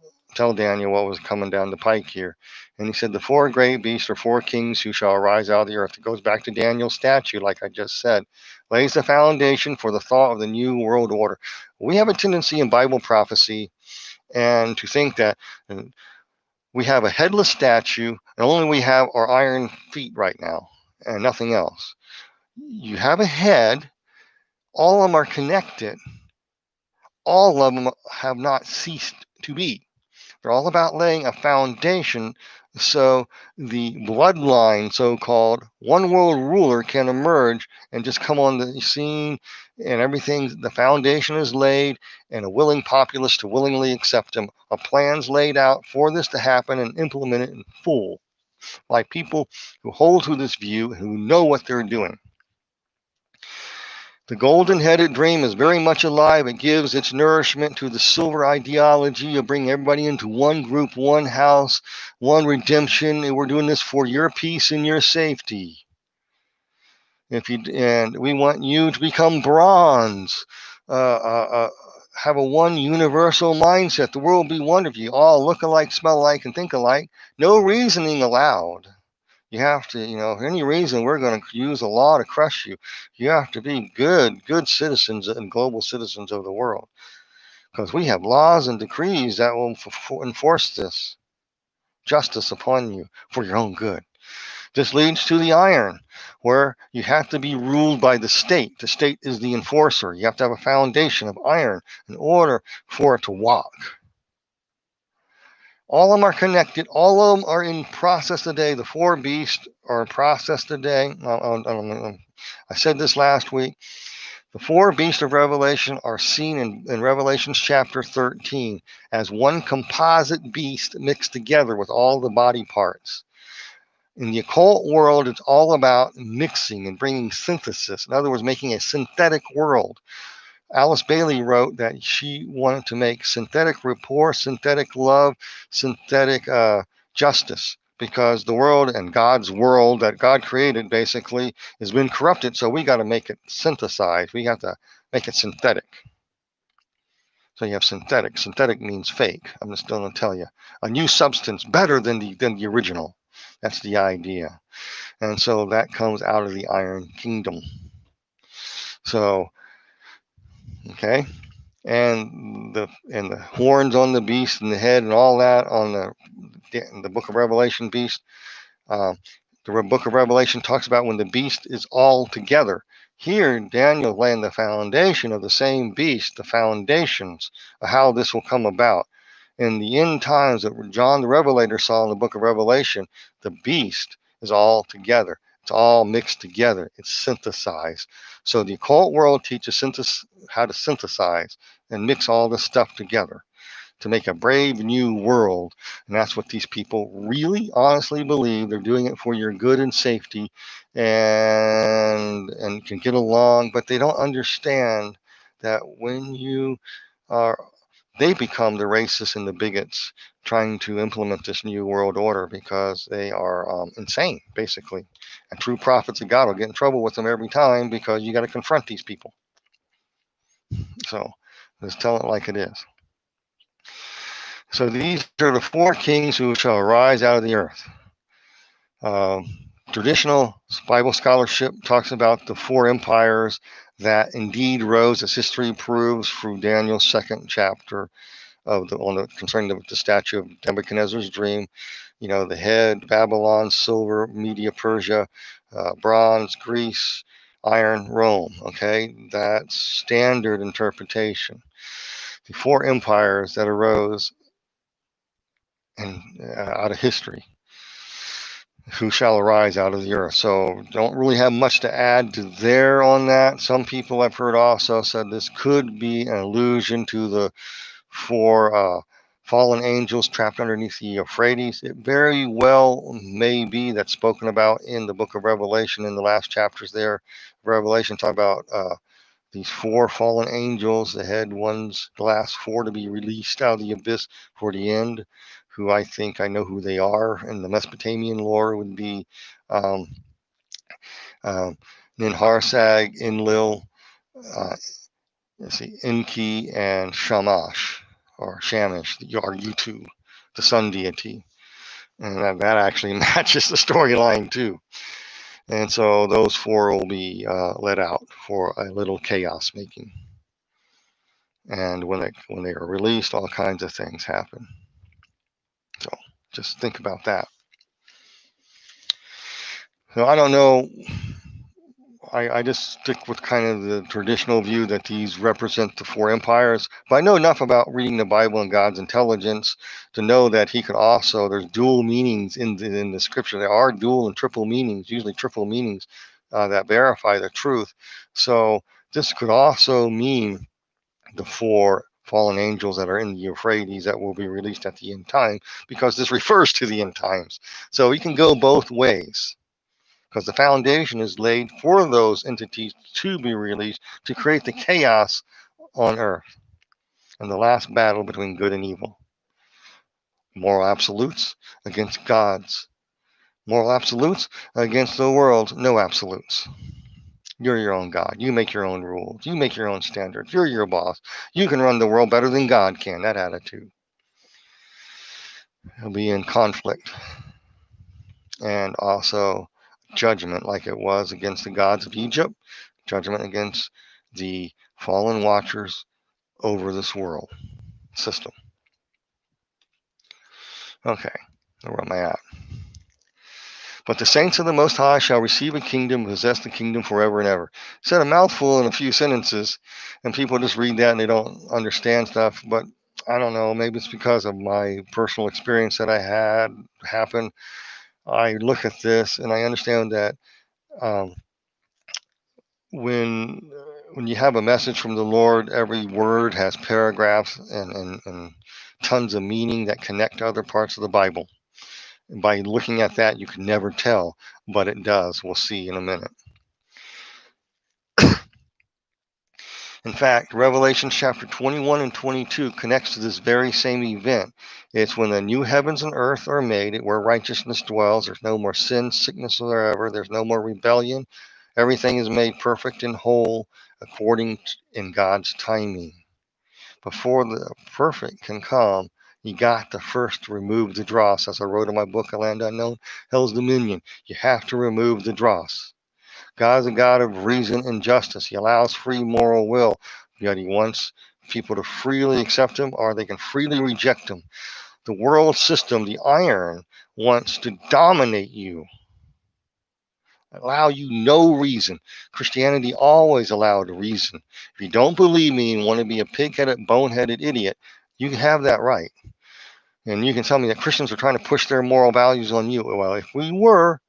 Daniel what was coming down the pike here. And he said, the four great beasts are four kings who shall arise out of the earth. It goes back to Daniel's statue, like I just said, lays the foundation for the thought of the new world order. We have a tendency in Bible prophecy and to think that we have a headless statue and only we have our iron feet right now and nothing else. You have a head, all of them are connected, all of them have not ceased to be. They're all about laying a foundation so the bloodline, so-called one world ruler, can emerge and just come on the scene, and everything, the foundation is laid, and a willing populace to willingly accept them. A plan's laid out for this to happen and implemented in full by people who hold to this view and who know what they're doing. The golden-headed dream is very much alive. It gives its nourishment to the silver ideology of bringing everybody into one group, one house, one redemption. And we're doing this for your peace and your safety. And we want you to become bronze, have a one universal mindset. The world will be one of you, all look alike, smell alike, and think alike. No reasoning allowed. You have to, for any reason, we're going to use a law to crush you. You have to be good citizens and global citizens of the world. Because we have laws and decrees that will enforce this justice upon you for your own good. This leads to the iron, where you have to be ruled by the state. The state is the enforcer. You have to have a foundation of iron in order for it to walk. All of them are connected. All of them are in process today. The four beasts are in process today. I said this last week. The four beasts of Revelation are seen in Revelation chapter 13 as one composite beast mixed together with all the body parts. In the occult world, it's all about mixing and bringing synthesis. In other words, making a synthetic world. Alice Bailey wrote that she wanted to make synthetic rapport, synthetic love, synthetic justice, because the world and God's world that God created basically has been corrupted. So we got to make it synthesized. We have to make it synthetic. So you have synthetic. Synthetic means fake. I'm just going to tell you. A new substance better than the original. That's the idea. And so that comes out of the Iron Kingdom. So, okay. And the horns on the beast and the head and all that on the book of Revelation beast. The book of Revelation talks about when the beast is all together. Here, Daniel laying the foundation of the same beast, the foundations of how this will come about. In the end times that John the Revelator saw in the book of Revelation, the beast is all together. It's all mixed together. It's synthesized. So the occult world teaches how to synthesize and mix all this stuff together to make a brave new world. And that's what these people really honestly believe. They're doing it for your good and safety and can get along, but they don't understand that when you are, they become the racists and the bigots trying to implement this new world order because they are insane, basically. And true prophets of God will get in trouble with them every time because you got to confront these people. So let's tell it like it is. So these are the four kings who shall arise out of the earth. Traditional Bible scholarship talks about the four empires that indeed rose, as history proves, through Daniel's second chapter concerning the statue of Nebuchadnezzar's dream. The head, Babylon, silver, Media, Persia, bronze, Greece, iron, Rome. Okay, that's standard interpretation. The four empires that arose out of history. who shall arise out of the earth. So don't really have much to add to there on that. Some people I've heard also said this could be an allusion to the four fallen angels trapped underneath the Euphrates. It very well may be that's spoken about in the book of Revelation in the last chapters there. Revelation talk about these four fallen angels, the last four to be released out of the abyss for the end, who I think I know who they are. In the Mesopotamian lore would be um, Ninharsag, Enlil, uh, Enki, and Shamash, or Shamash, or Utu, the sun deity. And that actually matches the storyline too. And so those four will be let out for a little chaos making. And when they are released, all kinds of things happen. So just think about that. So I don't know. I just stick with kind of the traditional view that these represent the four empires. But I know enough about reading the Bible and God's intelligence to know that he could also, there's dual meanings in the scripture. There are dual and triple meanings, usually triple meanings that verify the truth. So this could also mean the four fallen angels that are in the Euphrates that will be released at the end time, because this refers to the end times. So you can go both ways, because the foundation is laid for those entities to be released to create the chaos on earth and the last battle between good and evil. Moral absolutes against gods. Moral absolutes against the world. No absolutes. You're your own God. You make your own rules. You make your own standards. You're your boss. You can run the world better than God can. That attitude. He'll be in conflict and also judgment, like it was against the gods of Egypt, judgment against the fallen watchers over this world system. Okay, where am I at? But the saints of the Most High shall receive a kingdom, possess the kingdom forever and ever. Said a mouthful in a few sentences, and people just read that and they don't understand stuff. But I don't know, maybe it's because of my personal experience that I had happen. I look at this and I understand that um, when you have a message from the Lord, every word has paragraphs and tons of meaning that connect to other parts of the Bible. And by looking at that, you can never tell, but it does. We'll see in a minute. In fact, Revelation chapter 21 and 22 connects to this very same event. It's when the new heavens and earth are made, where righteousness dwells. There's no more sin, sickness, or ever. There's no more rebellion. Everything is made perfect and whole according in God's timing. Before the perfect can come, you got to first remove the dross. As I wrote in my book, A Land Unknown, Hell's Dominion. You have to remove the dross. God is a God of reason and justice. He allows free moral will, yet he wants people to freely accept him or they can freely reject him. The world system, the iron, wants to dominate you, allow you no reason. Christianity always allowed reason. If you don't believe me and want to be a pig-headed, bone-headed idiot, you have that right. And you can tell me that Christians are trying to push their moral values on you. Well, if we were,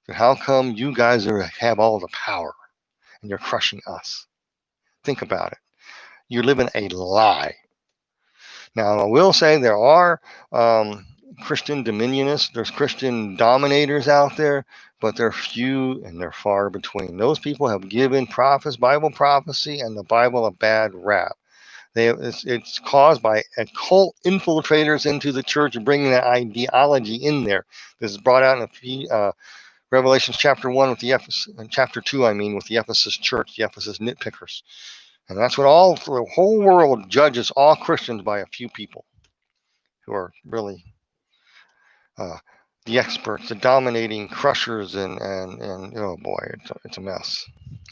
then how come you guys have all the power and you're crushing us? Think about it. You're living a lie. Now, I will say there are Christian dominionists, there's Christian dominators out there, but they're few and they're far between. Those people have given Bible prophecy and the Bible a bad rap. It's caused by occult infiltrators into the church and bringing that ideology in there. This is brought out in Revelation chapter 1 with chapter 2, with the Ephesus church, the Ephesus nitpickers. And that's what the whole world judges all Christians by a few people who are really the experts, the dominating crushers, and oh boy, it's a mess.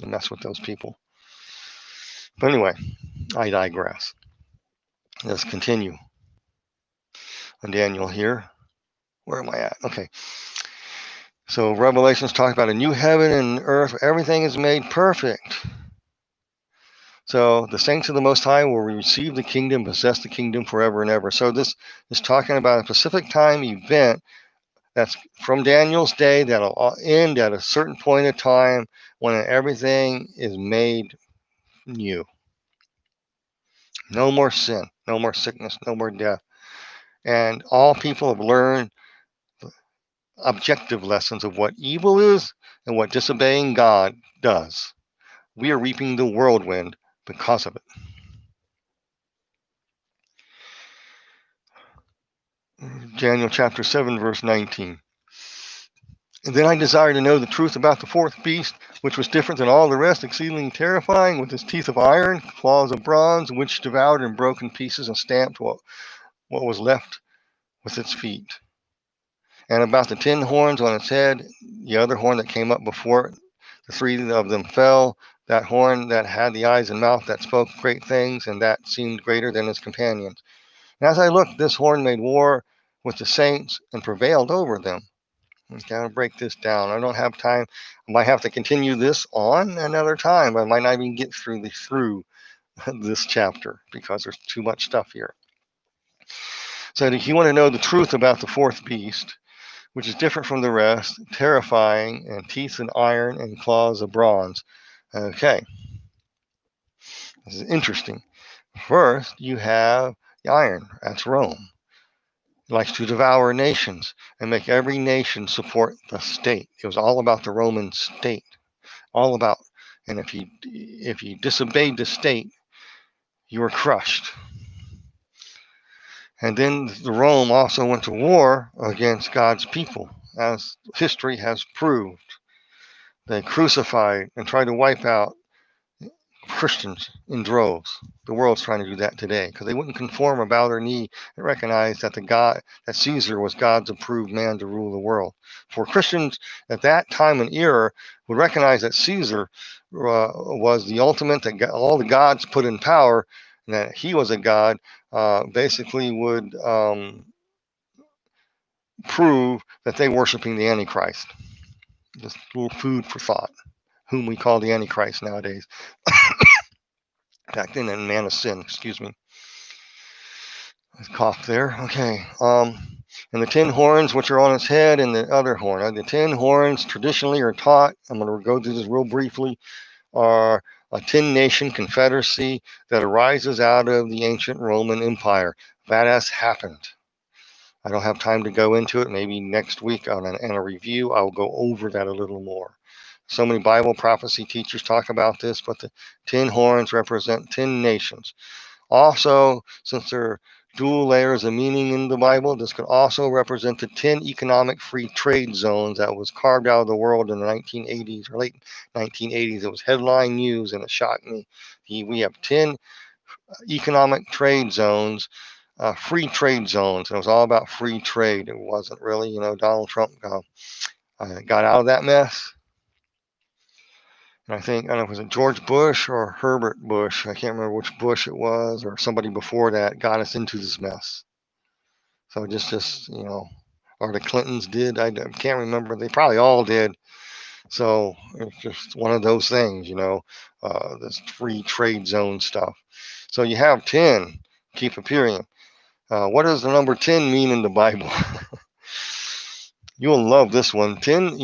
A mess with those people. But anyway, I digress. Let's continue on Daniel here. Where am I at? Okay. So Revelation's talking about a new heaven and earth where everything is made perfect. So the saints of the Most High will receive the kingdom, possess the kingdom forever and ever. So this is talking about a specific time event That's from Daniel's day. That'll end at a certain point of time when everything is made new. No more sin, no more sickness, no more death. And all people have learned objective lessons of what evil is and what disobeying God does. We are reaping the whirlwind because of it. Daniel chapter 7, verse 19. And then I desired to know the truth about the fourth beast, which was different than all the rest, exceedingly terrifying, with its teeth of iron, claws of bronze, which devoured and broke in pieces and stamped what was left with its feet. And about the 10 horns on its head, the other horn that came up before it, the 3 of them fell. That horn that had the eyes and mouth that spoke great things, and that seemed greater than its companions. And as I looked, this horn made war with the saints and prevailed over them. I gotta break this down. I don't have time. I might have to continue this on another time. I might not even get through this chapter because there's too much stuff here. So if you want to know the truth about the fourth beast, which is different from the rest, terrifying, and teeth of iron and claws of bronze. Okay, this is interesting. First, you have the iron. That's Rome. It likes to devour nations and make every nation support the state. It was all about the Roman state. All about, and if you disobeyed the state, you were crushed. And then the Rome also went to war against God's people, as history has proved. They crucified and tried to wipe out Christians in droves. The world's trying to do that today because they wouldn't conform or bow their knee and recognize that that Caesar was God's approved man to rule the world. For Christians at that time and era would recognize that Caesar was the ultimate, that all the gods put in power, and that he was a god, basically would prove that they worshiping the Antichrist. Just a little food for thought, whom we call the Antichrist nowadays. Back then, a man of sin, excuse me. Cough there. Okay. And the 10 horns which are on its head and the other horn. The 10 horns traditionally are taught, I'm going to go through this real briefly, are a 10-nation confederacy that arises out of the ancient Roman Empire. That has happened. I don't have time to go into it. Maybe next week in a review, I'll go over that a little more. So many Bible prophecy teachers talk about this, but the 10 horns represent 10 nations. Also, since there are dual layers of meaning in the Bible, this could also represent the 10 economic free trade zones that was carved out of the world in the 1980s or late 1980s. It was headline news and it shocked me. We have 10 economic trade zones, free trade zones. It was all about free trade. It wasn't really, Donald Trump got out of that mess. And I don't know, was it George Bush or Herbert Bush? I can't remember which Bush it was, or somebody before that got us into this mess. So just or the Clintons did. I can't remember. They probably all did. So it's just one of those things, this free trade zone stuff. So you have 10, keep appearing. What does the number 10 mean in the Bible? You'll love this one. 10,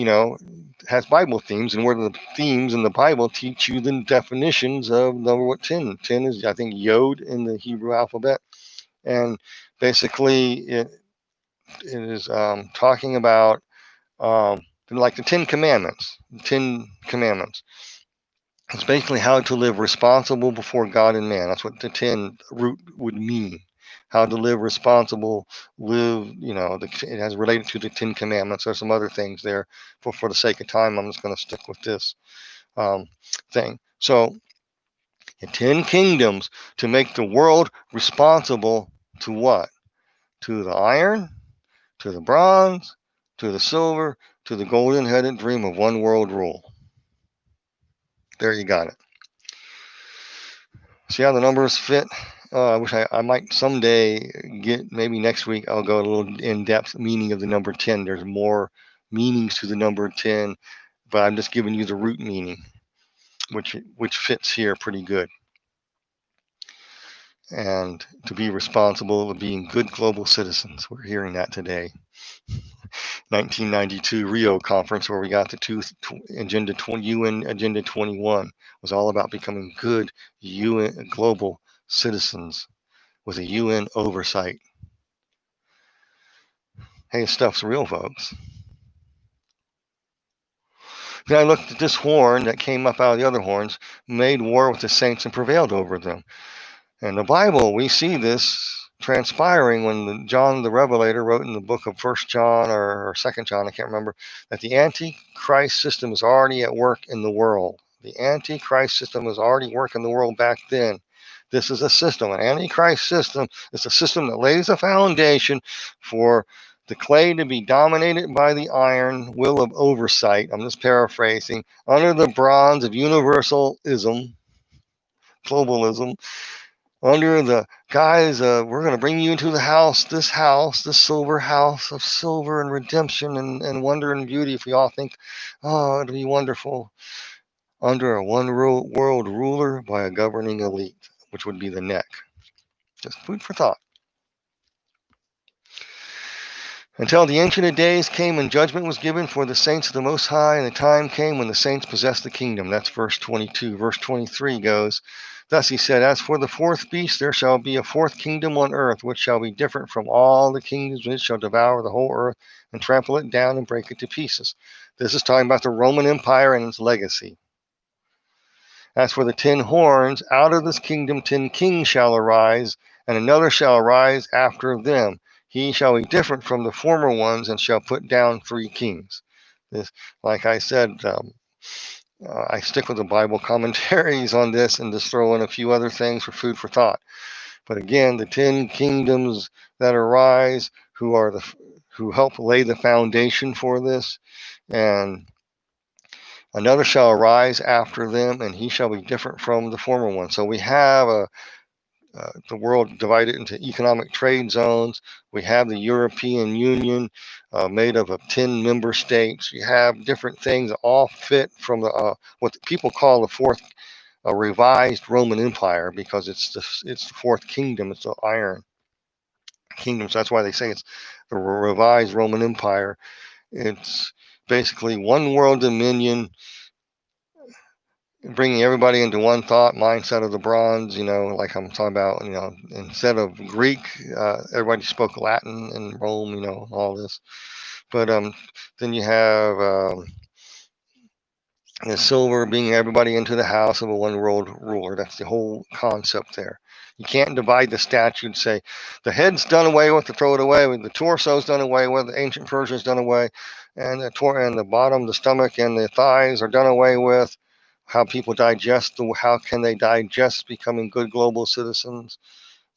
has Bible themes, and where the themes in the Bible teach you the definitions of number 10. 10 is, I think, Yod in the Hebrew alphabet. And basically, it is talking about like the 10 Commandments. 10 Commandments. It's basically how to live responsible before God and man. That's what the 10 root would mean. How to live responsible, it has related to the 10 Commandments. There's some other things there. For the sake of time, I'm just going to stick with this thing. So, the 10 kingdoms to make the world responsible to what? To the iron, to the bronze, to the silver, to the golden-headed dream of one world rule. There you got it. See how the numbers fit? I wish I might someday maybe next week, I'll go a little in-depth meaning of the number 10. There's more meanings to the number 10, but I'm just giving you the root meaning, which fits here pretty good. And to be responsible of being good global citizens. We're hearing that today. 1992 Rio conference where we got the UN Agenda 21 was all about becoming good UN global citizens with a UN oversight. Hey, stuff's real, folks. Then I looked at this horn that came up out of the other horns, made war with the saints and prevailed over them. In the Bible, we see this transpiring when John the Revelator wrote in the book of 1 John or 2 John, I can't remember, that the Antichrist system is already at work in the world. The Antichrist system was already working the world back then. This is a system. An Antichrist system is a system that lays a foundation for the clay to be dominated by the iron will of oversight. I'm just paraphrasing. Under the bronze of universalism, globalism, under the guise of we're going to bring you into the house, this silver house of silver and redemption and wonder and beauty. If we all think, oh, it'll be wonderful, under a one world ruler by a governing elite, which would be the neck. Just food for thought. Until the Ancient of Days came and judgment was given for the saints of the Most High, and the time came when the saints possessed the kingdom. That's verse 22. Verse 23 goes, thus he said, as for the fourth beast, there shall be a fourth kingdom on earth, which shall be different from all the kingdoms, which shall devour the whole earth and trample it down and break it to pieces. This is talking about the Roman Empire and its legacy. As for the 10 horns, out of this kingdom 10 kings shall arise, and another shall arise after them. He shall be different from the former ones and shall put down 3 kings. This, like I said, I stick with the Bible commentaries on this and just throw in a few other things for food for thought. But again, the 10 kingdoms that arise, who help lay the foundation for this, and another shall arise after them, and he shall be different from the former one. So we have the world divided into economic trade zones. We have the European Union made up of 10 member states. You have different things that all fit from the what people call the fourth revised Roman Empire, because it's the fourth kingdom. It's the Iron Kingdom. So that's why they say it's the revised Roman Empire. It's basically one world dominion, bringing everybody into one thought mindset of the bronze, like I'm talking about, instead of Greek, everybody spoke Latin in Rome, all this. But then you have the silver being everybody into the house of a one world ruler. That's the whole concept there. You can't divide the statue and say the head's done away with, to throw it away, the torso's done away with, the ancient Persia's done away, and the bottom, the stomach, and the thighs are done away with. How people digest, how can they digest becoming good global citizens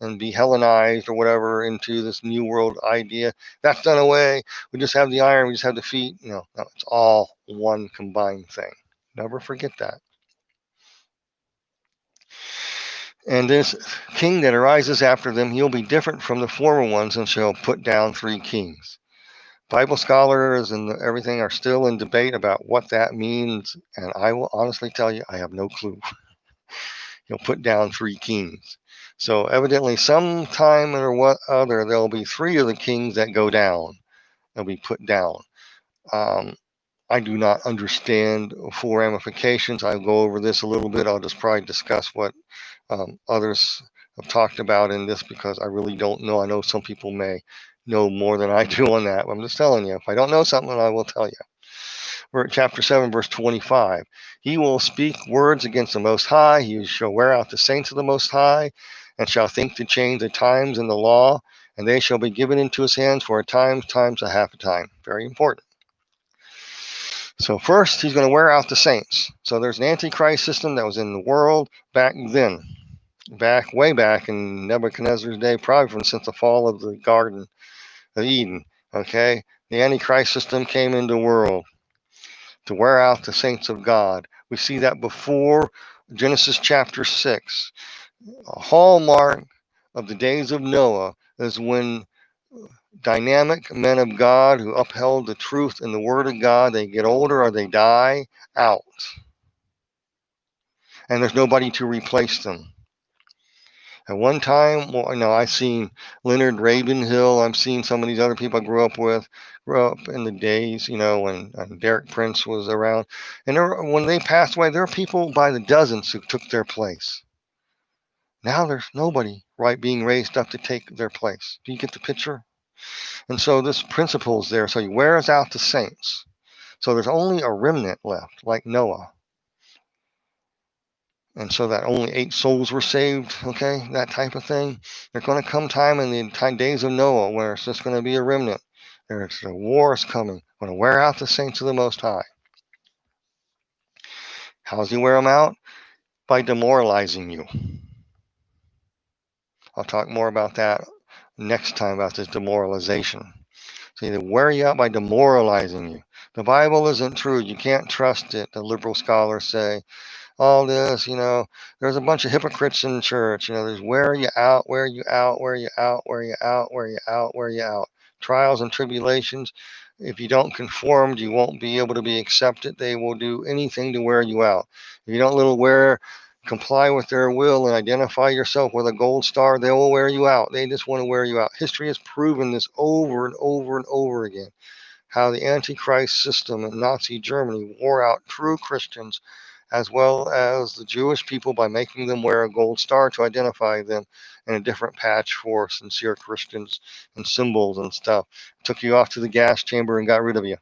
and be Hellenized or whatever into this new world idea? That's done away. We just have the iron, we just have the feet. No, it's all one combined thing. Never forget that. And this king that arises after them, he'll be different from the former ones and shall put down 3 kings. Bible scholars and everything are still in debate about what that means, and I will honestly tell you, I have no clue. He'll put down 3 kings. So evidently sometime or what other, there'll be 3 of the kings that go down. They'll be put down. I do not understand full ramifications. I'll go over this a little bit. I'll just probably discuss what others have talked about in this, because I really don't know. I know some people may know more than I do on that. But I'm just telling you, if I don't know something, I will tell you. We're at chapter 7, verse 25. He will speak words against the Most High. He shall wear out the saints of the Most High, and shall think to change the times and the law, and they shall be given into his hands for a time, times a half a time. Very important. So first, he's going to wear out the saints. So there's an antichrist system that was in the world back then, way back in Nebuchadnezzar's day, probably since the fall of the Garden of Eden. Okay, the antichrist system came into the world to wear out the saints of God. We see that before Genesis chapter 6. A hallmark of the days of Noah is when dynamic men of God who upheld the truth and the word of God, they get older or they die out. And there's nobody to replace them. At one time, I've seen Leonard Ravenhill. I've seen some of these other people I grew up in the days, when Derek Prince was around. And when they passed away, there are people by the dozens who took their place. Now there's nobody being raised up to take their place. Do you get the picture? And so this principle is there. So he wears out the saints. So there's only a remnant left, like Noah. And so that only 8 souls were saved, okay, that type of thing. There's going to come time in the days of Noah where it's just going to be a remnant. There's a war is coming, going to wear out the saints of the Most High. How does he wear them out? By demoralizing you. I'll talk more about that next time, about this demoralization. So they wear you out by demoralizing you. The Bible isn't true. You can't trust it, the liberal scholars say. All this, there's a bunch of hypocrites in church. There's wear you out, wear you out, wear you out, wear you out, wear you out, wear you out. Trials and tribulations. If you don't conform, you won't be able to be accepted. They will do anything to wear you out. If you don't comply with their will and identify yourself with a gold star, they will wear you out. They just want to wear you out. History has proven this over and over and over again. How the Antichrist system in Nazi Germany wore out true Christians as well as the Jewish people by making them wear a gold star to identify them, and a different patch for sincere Christians and symbols and stuff. Took you off to the gas chamber and got rid of you.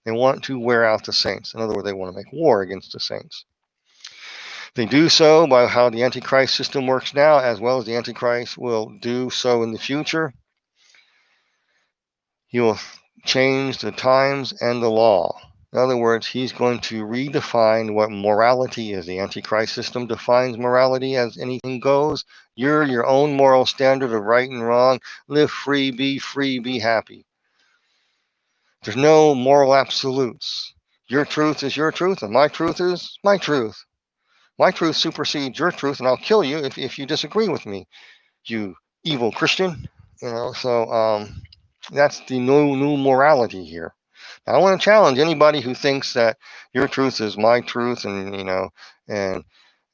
They want to wear out the saints. In other words, they want to make war against the saints. They do so by how the Antichrist system works now, as well as the Antichrist will do so in the future. He will change the times and the law. In other words, he's going to redefine what morality is. The Antichrist system defines morality as anything goes. You're your own moral standard of right and wrong. Live free, be happy. There's no moral absolutes. Your truth is your truth, and my truth is my truth. My truth supersedes your truth, and I'll kill you if you disagree with me, you evil Christian. So that's the new morality here. Now, I want to challenge anybody who thinks that your truth is my truth, and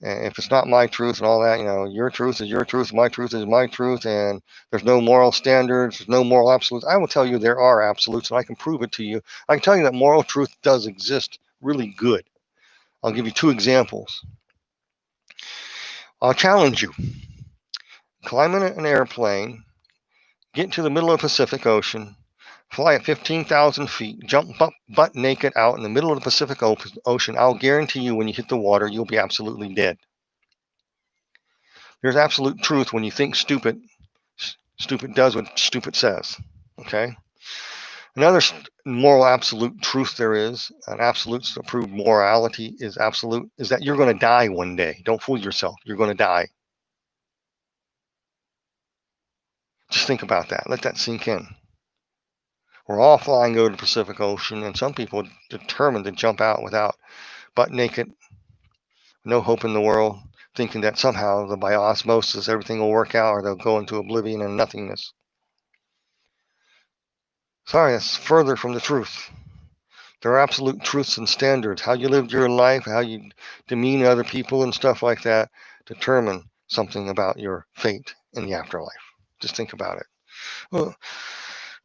if it's not my truth and all that, your truth is your truth, my truth is my truth, and there's no moral standards, there's no moral absolutes. I will tell you there are absolutes, and I can prove it to you. I can tell you that moral truth does exist really good. I'll give you 2 examples. I'll challenge you. Climb in an airplane, get to the middle of the Pacific Ocean, fly at 15,000 feet, jump butt naked out in the middle of the Pacific Ocean. I'll guarantee you when you hit the water, you'll be absolutely dead. There's absolute truth when you think stupid. Stupid does what stupid says. Okay? Another moral absolute truth there is, an absolute approved morality is absolute, is that you're going to die one day. Don't fool yourself. You're going to die. Just think about that. Let that sink in. We're all flying over the Pacific Ocean, and some people are determined to jump out without butt naked, no hope in the world, thinking that somehow by osmosis everything will work out, or they'll go into oblivion and nothingness. Sorry, that's further from the truth. There are absolute truths and standards. How you lived your life, how you demean other people and stuff like that determine something about your fate in the afterlife. Just think about it. Well,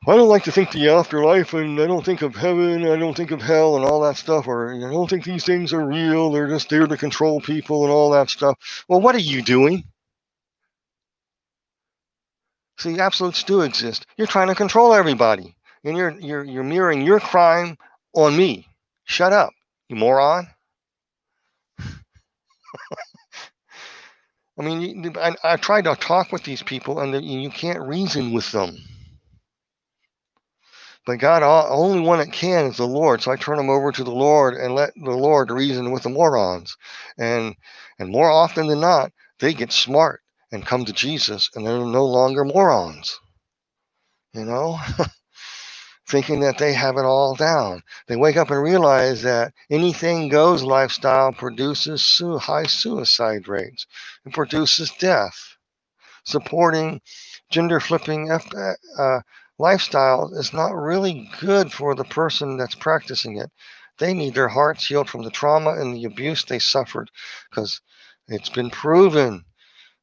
I don't like to think the afterlife, and I don't think of heaven, I don't think of hell and all that stuff, or I don't think these things are real, they're just there to control people and all that stuff. Well, what are you doing? See, absolutes do exist. You're trying to control everybody, and you're mirroring your crime on me. Shut up, you moron. I mean, I tried to talk with these people, and you can't reason with them. But God, only one that can is the Lord. So I turn them over to the Lord and let the Lord reason with the morons. And more often than not, they get smart and come to Jesus, and they're no longer morons. Thinking that they have it all down. They wake up and realize that anything goes lifestyle produces high suicide rates. It produces death. Supporting gender flipping lifestyle is not really good for the person that's practicing it. They need their hearts healed from the trauma and the abuse they suffered, because it's been proven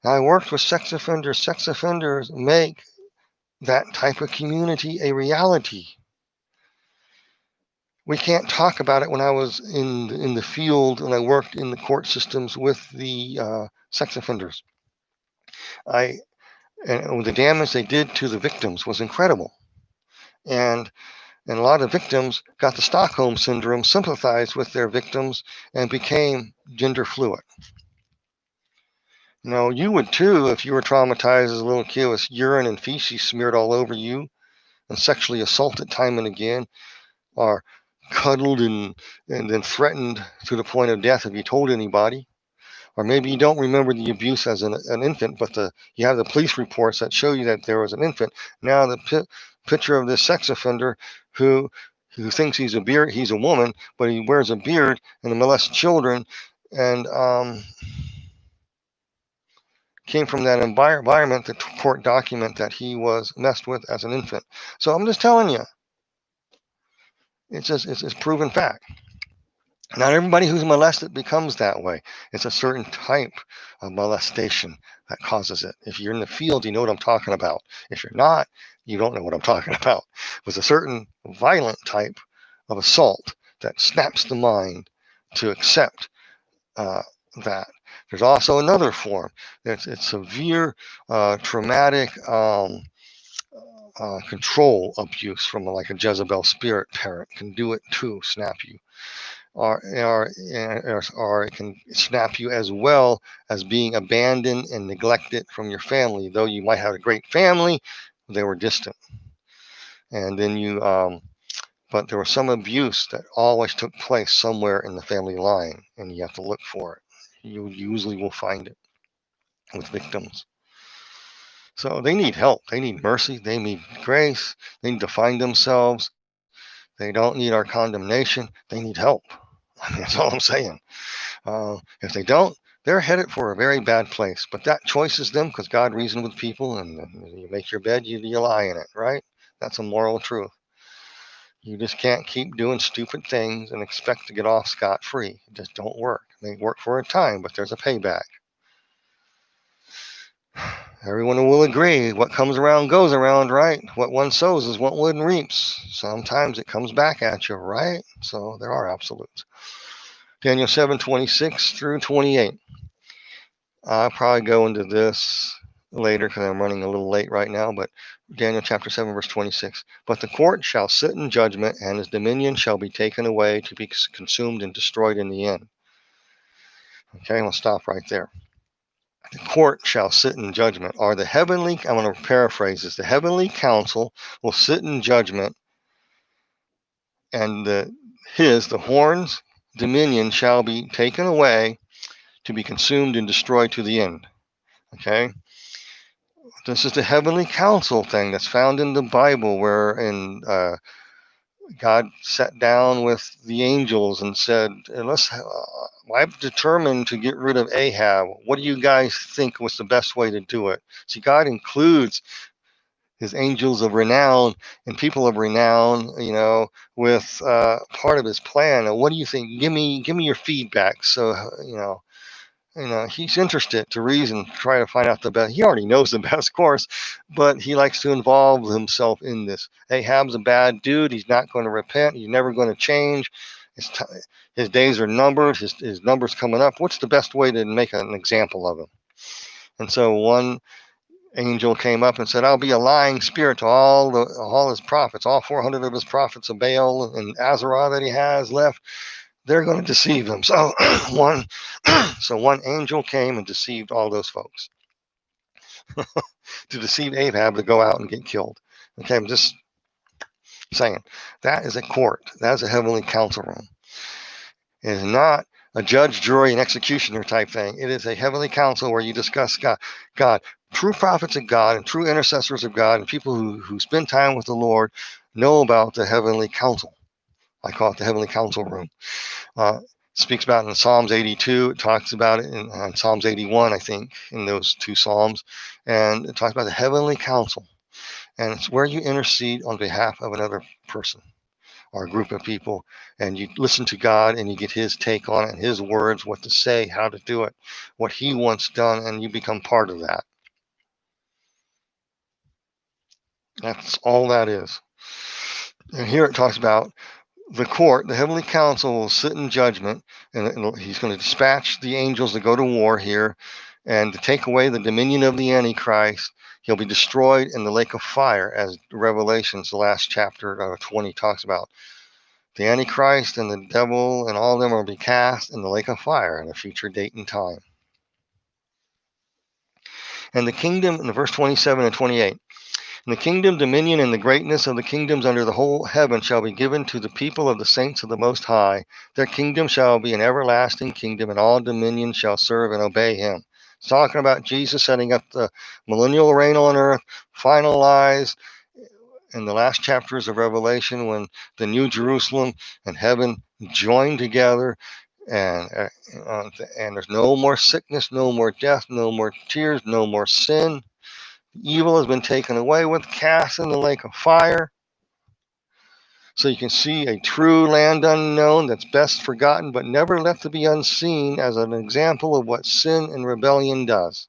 I worked with sex offenders. Sex offenders make that type of community a reality. We can't talk about it. When I was in the field and I worked in the court systems with the sex offenders, and the damage they did to the victims was incredible. And a lot of victims got the Stockholm syndrome, sympathized with their victims, and became gender fluid. You would too if you were traumatized as a little kid with urine and feces smeared all over you and sexually assaulted time and again, or cuddled and then threatened to the point of death if you told anybody. Or maybe you don't remember the abuse as an infant, but you have the police reports that show you that there was an infant. Now the picture of this sex offender who thinks he's a woman, but he wears a beard and molests children, and came from that environment, the court document that he was messed with as an infant. So I'm just telling you, it's proven fact. Not everybody who's molested becomes that way. It's a certain type of molestation that causes it. If you're in the field, you know what I'm talking about. If you're not, you don't know what I'm talking about. It was a certain violent type of assault that snaps the mind to accept that. There's also another form. It's severe traumatic control abuse from like a Jezebel spirit parent can do it too, snap you. Or it can snap you as well as being abandoned and neglected from your family. Though you might have a great family, they were distant. And then but there was some abuse that always took place somewhere in the family line, and you have to look for it. You usually will find it with victims. So they need help. They need mercy. They need grace. They need to find themselves. They don't need our condemnation. They need help. I mean, that's all I'm saying. If they don't, they're headed for a very bad place. But that choice is them, because God reasoned with people, and you make your bed, you lie in it, right? That's a moral truth. You just can't keep doing stupid things and expect to get off scot-free. It just don't work. They work for a time, but there's a payback. Everyone will agree what comes around goes around, right? What one sows is what one reaps. Sometimes it comes back at you, right? So there are absolutes. Daniel 7:26 through 28. I'll probably go into this later because I'm running a little late right now, but Daniel chapter 7, verse 26. But the court shall sit in judgment, and his dominion shall be taken away to be consumed and destroyed in the end. Okay, we'll stop right there. The court shall sit in judgment, or the heavenly, I'm going to paraphrase this, the heavenly council will sit in judgment, and the horn's dominion shall be taken away to be consumed and destroyed to the end. Okay? This is the heavenly council thing that's found in the Bible, where God sat down with the angels and said, I've determined to get rid of Ahab. What do you guys think was the best way to do it? See, God includes his angels of renown and people of renown, with part of his plan. Now, what do you think? Give me your feedback. So, he's interested to reason, try to find out the best. He already knows the best course, but he likes to involve himself in this. Ahab's a bad dude. He's not going to repent. He's never going to change. His days are numbered. His number's coming up. What's the best way to make an example of him? And so one angel came up and said, I'll be a lying spirit to all his prophets, all 400 of his prophets of Baal and Azarah that he has left. They're going to deceive him. So one angel came and deceived all those folks to deceive Ahab to go out and get killed. Okay, I'm just saying that is a court. That is a heavenly council room. It is not a judge, jury, and executioner type thing. It is a heavenly council where you discuss God. True prophets of God and true intercessors of God and people who spend time with the Lord know about the heavenly council. I call it the heavenly council room. Speaks about it in Psalms 82. It talks about it in Psalms 81, I think, in those two Psalms. And it talks about the heavenly council. And it's where you intercede on behalf of another person or a group of people, and you listen to God and you get his take on it, his words, what to say, how to do it, what he wants done, and you become part of that. That's all that is. And here it talks about the court, the heavenly council will sit in judgment, and he's going to dispatch the angels to go to war here and to take away the dominion of the Antichrist. He'll be destroyed in the lake of fire, as Revelations, the last chapter 20, talks about. The Antichrist and the devil and all of them will be cast in the lake of fire in a future date and time. And the kingdom, in verse 27 and 28, and the kingdom, dominion, and the greatness of the kingdoms under the whole heaven shall be given to the people of the saints of the Most High. Their kingdom shall be an everlasting kingdom, and all dominions shall serve and obey him. It's talking about Jesus setting up the millennial reign on earth, finalized in the last chapters of Revelation when the New Jerusalem and heaven join together. And there's no more sickness, no more death, no more tears, no more sin. Evil has been taken away with, cast in the lake of fire. So you can see a true land unknown that's best forgotten but never left to be unseen as an example of what sin and rebellion does.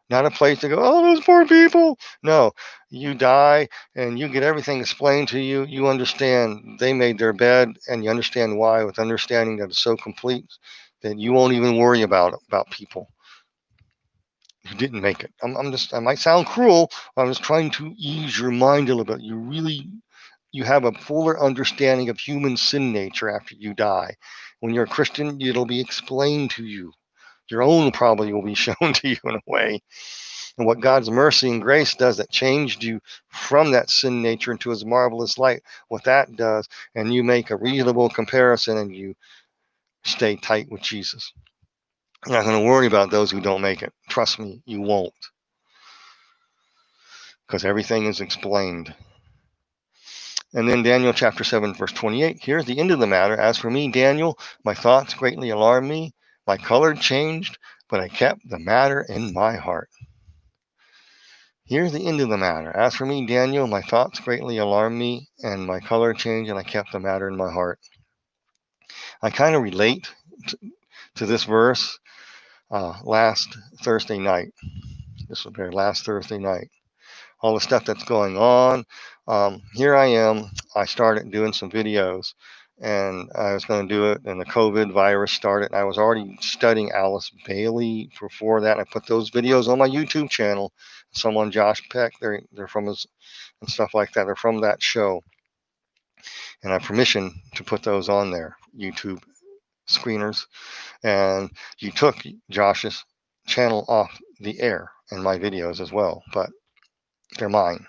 Not a place to go, oh, those poor people. No, you die and you get everything explained to you. You understand they made their bed, and you understand why, with understanding that it's so complete that you won't even worry about people. You didn't make it. I might sound cruel. I'm just trying to ease your mind a little bit. You have a fuller understanding of human sin nature after you die. When you're a Christian, it'll be explained to you. Your own probably will be shown to you in a way. And what God's mercy and grace does that changed you from that sin nature into his marvelous light, what that does, and you make a reasonable comparison and you stay tight with Jesus. You're not going to worry about those who don't make it. Trust me, you won't. Because everything is explained. And then Daniel chapter 7, verse 28, here's the end of the matter. As for me, Daniel, my thoughts greatly alarmed me. My color changed, but I kept the matter in my heart. Here's the end of the matter. As for me, Daniel, my thoughts greatly alarmed me, and my color changed, and I kept the matter in my heart. I kind of relate to this verse last Thursday night. This was very last Thursday night. All the stuff that's going on. Here I am. I started doing some videos, and I was going to do it, and the COVID virus started. And I was already studying Alice Bailey before that. I put those videos on my YouTube channel. Someone, Josh Peck, they're from his and stuff like that. They're from that show, and I have permission to put those on there, YouTube screeners. And you took Josh's channel off the air in my videos as well, but they're mine.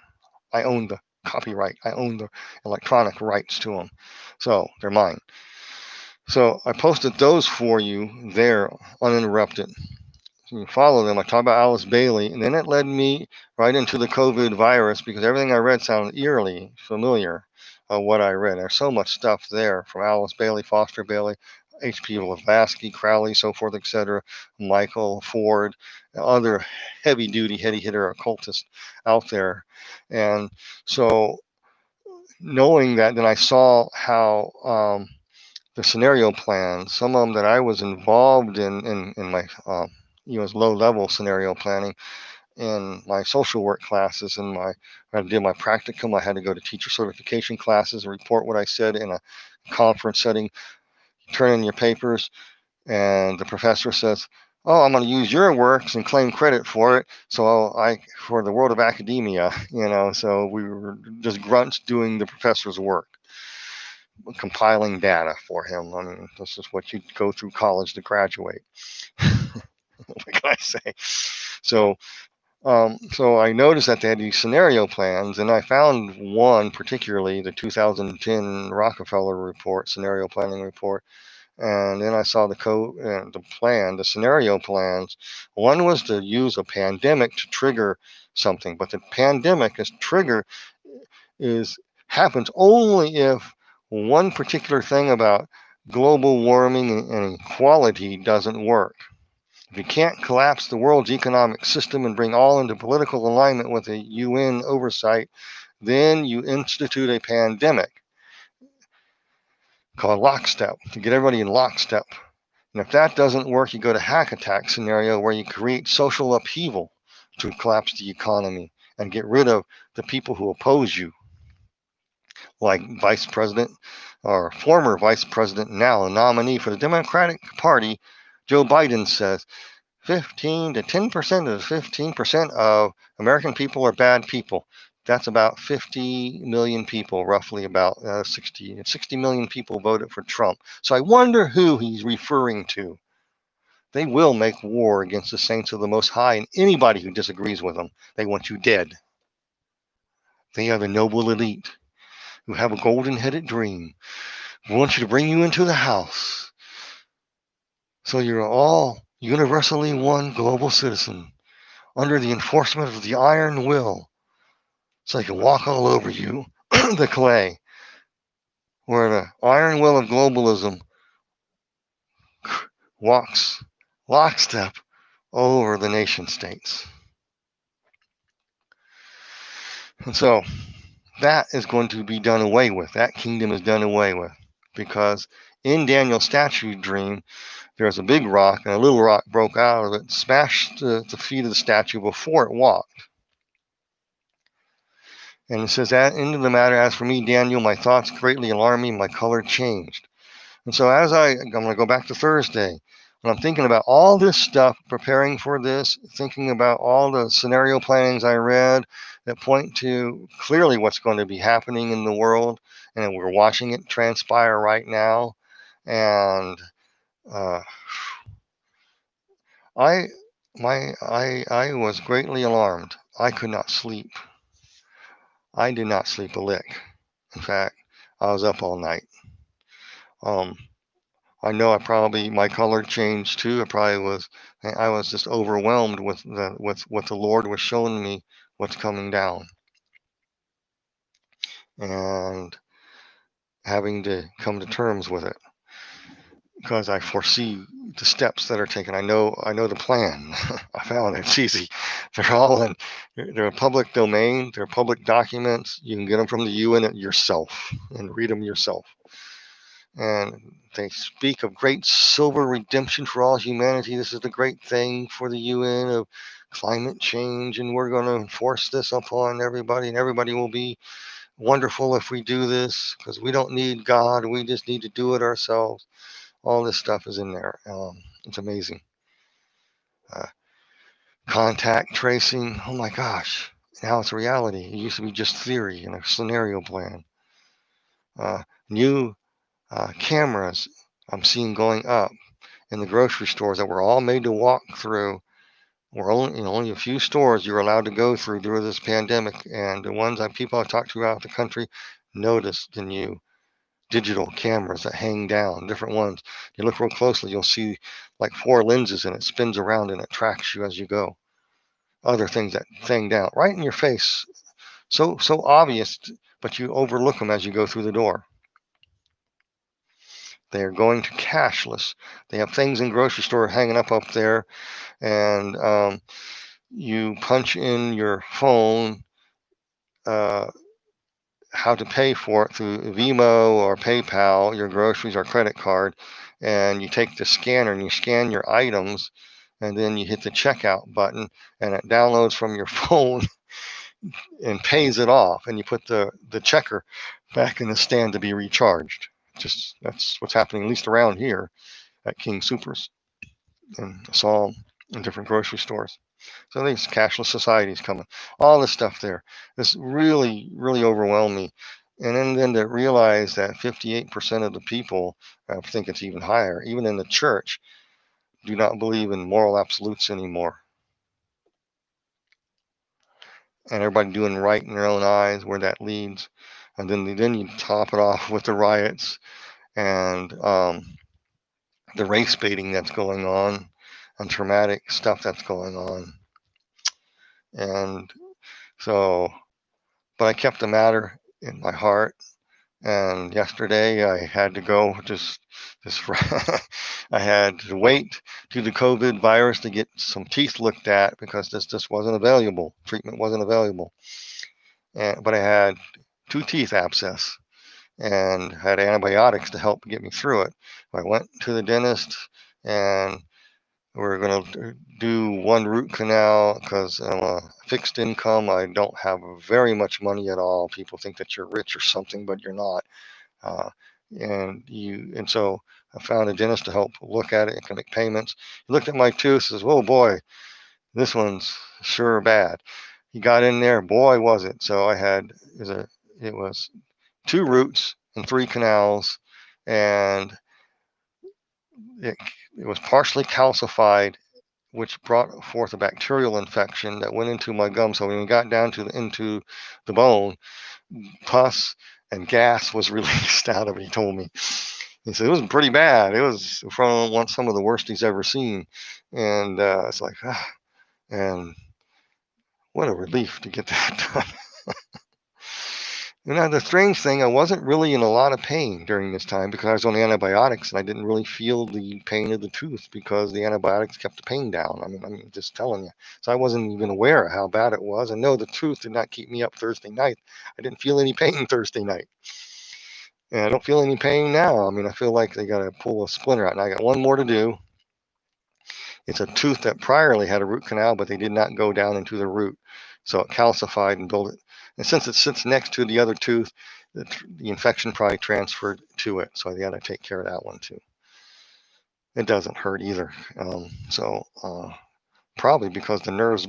I own the copyright. I own the electronic rights to them. So they're mine. So I posted those for you there uninterrupted. So you follow them. I talk about Alice Bailey, and then it led me right into the COVID virus because everything I read sounded eerily familiar of what I read. There's so much stuff there from Alice Bailey, Foster Bailey, H.P. Blavatsky, Crowley, so forth, etc., Michael Ford, other heavy-duty, heady-hitter occultists out there. And so knowing that, then I saw how the scenario plans, some of them that I was involved in my low-level scenario planning in my social work classes, and I did my practicum. I had to go to teacher certification classes and report what I said in a conference setting. Turn in your papers, and the professor says, "Oh, I'm going to use your works and claim credit for it." So for the world of academia, so we were just grunts doing the professor's work, compiling data for him. I mean, this is what you go through college to graduate. What can I say? So I noticed that they had these scenario plans, and I found one particularly, the 2010 Rockefeller report, scenario planning report. And then I saw the scenario plans. One was to use a pandemic to trigger something, but the pandemic happens only if one particular thing about global warming and equality doesn't work. If you can't collapse the world's economic system and bring all into political alignment with a UN oversight, Then you institute a pandemic called lockstep to get everybody in lockstep. And if that doesn't work, you go to hack attack scenario where you create social upheaval to collapse the economy and get rid of the people who oppose you, like Vice President or former Vice President, now a nominee for the Democratic Party, Joe Biden says 15 to 10% of 15% of American people are bad people. That's about 50 million people, roughly about 60 million people voted for Trump. So I wonder who he's referring to. They will make war against the saints of the Most High and anybody who disagrees with them. They want you dead. They are the noble elite who have a golden-headed dream. We want you to bring you into the house so you're all universally one global citizen under the enforcement of the iron will, so they can walk all over you, the clay, where the iron will of globalism walks lockstep over the nation states. And so that is going to be done away with. That kingdom is done away with, because in Daniel's statue dream, there's a big rock, and a little rock broke out of it, smashed the feet of the statue before it walked. And it says, end of the matter, as for me, Daniel, my thoughts greatly alarmed me, my color changed. And so I'm going to go back to Thursday, when I'm thinking about all this stuff, preparing for this, thinking about all the scenario plannings I read that point to clearly what's going to be happening in the world, and we're watching it transpire right now. And I was greatly alarmed. I could not sleep. I did not sleep a lick. In fact, I was up all night. I know my color changed too. I was just overwhelmed with what the Lord was showing me, what's coming down, and having to come to terms with it, because I foresee the steps that are taken. I know the plan. I found it. It's easy. They're public domain. They're public documents. You can get them from the UN yourself and read them yourself. And they speak of great silver redemption for all humanity. This is the great thing for the UN of climate change, and we're going to enforce this upon everybody, and everybody will be wonderful if we do this, because we don't need God. We just need to do it ourselves. All this stuff is in there. It's amazing. Contact tracing. Oh my gosh. Now it's reality. It used to be just theory and a scenario plan. New cameras I'm seeing going up in the grocery stores that were all made to walk through. We're only a few stores you're allowed to go through during this pandemic, and the ones that people I talked to out the country noticed the new digital cameras that hang down, different ones. You look real closely, you'll see like 4 lenses, and it spins around and it tracks you as you go. Other things that hang down right in your face, so obvious, but you overlook them as you go through the door. They are going to cashless. They have things in grocery store hanging up there, and you punch in your phone how to pay for it through Venmo or PayPal, your groceries or credit card, and you take the scanner and you scan your items, and then you hit the checkout button, and it downloads from your phone and pays it off, and you put the checker back in the stand to be recharged. Just that's what's happening, at least around here at King Supers, and I saw them in different grocery stores. So these cashless societies coming, all this stuff there. This really, really overwhelmed me. And then to realize that 58% of the people, I think it's even higher, even in the church, do not believe in moral absolutes anymore. And everybody doing right in their own eyes, where that leads. And then you top it off with the riots and the race baiting that's going on, and traumatic stuff that's going on. And so, but I kept the matter in my heart. And yesterday I had to go I had to wait to the COVID virus to get some teeth looked at, because this just wasn't available. Treatment wasn't available. but I had 2 teeth abscess and had antibiotics to help get me through it. I went to the dentist, and we're going to do 1 root canal because I'm a fixed income. I don't have very much money at all. People think that you're rich or something, but you're not. And so I found a dentist to help look at it and can make payments. He looked at my tooth, says, "Oh boy, this one's sure bad." He got in there, boy was it. So I had it was 2 roots and 3 canals, and it, it was partially calcified, which brought forth a bacterial infection that went into my gum. So when we got down into the bone, pus and gas was released out of it. He told me. He said it was pretty bad. It was from some of the worst he's ever seen, and it's like, and what a relief to get that done. Now, the strange thing, I wasn't really in a lot of pain during this time because I was on antibiotics, and I didn't really feel the pain of the tooth because the antibiotics kept the pain down. I mean, I'm just telling you. So I wasn't even aware of how bad it was. And no, the tooth did not keep me up Thursday night. I didn't feel any pain Thursday night. And I don't feel any pain now. I mean, I feel like they got to pull a splinter out. And I got 1 more to do. It's a tooth that priorly had a root canal, but they did not go down into the root. So it calcified and built it. And since it sits next to the other tooth, the infection probably transferred to it. So I got to take care of that one too. It doesn't hurt either. Probably because the nerve's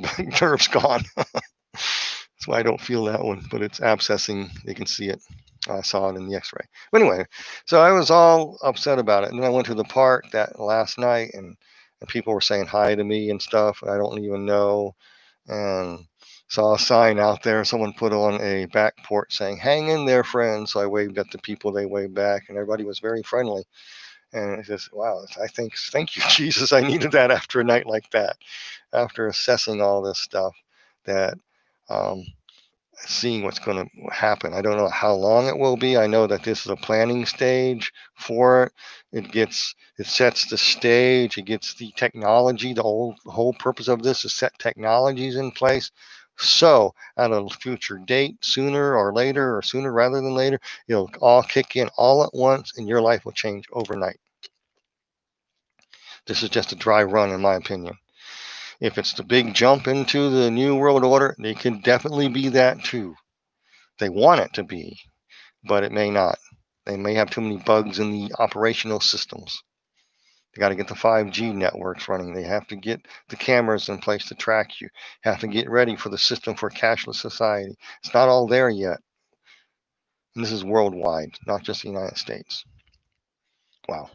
gone. That's why I don't feel that one, but it's abscessing. They can see it. I saw it in the x-ray. But anyway, so I was all upset about it. And then I went to the park that last night, and people were saying hi to me and stuff. I don't even know. And saw a sign out there. Someone put on a back porch saying, "Hang in there, friends." So I waved at the people. They waved back, and everybody was very friendly. And it just, wow, thank you, Jesus. I needed that after a night like that, after assessing all this stuff, that um, seeing what's going to happen. I don't know how long it will be. I know that this is a planning stage for it. It sets the stage. It gets the technology. The whole purpose of this is set technologies in place. So at a future date, sooner or later, or sooner rather than later, it'll all kick in all at once, and your life will change overnight. This is just a dry run, in my opinion. If it's the big jump into the New World Order, they can definitely be that too. They want it to be, but it may not. They may have too many bugs in the operational systems. They got to get the 5G networks running. They have to get the cameras in place to track you. Have to get ready for the system for cashless society. It's not all there yet. And this is worldwide, not just the United States. Wow.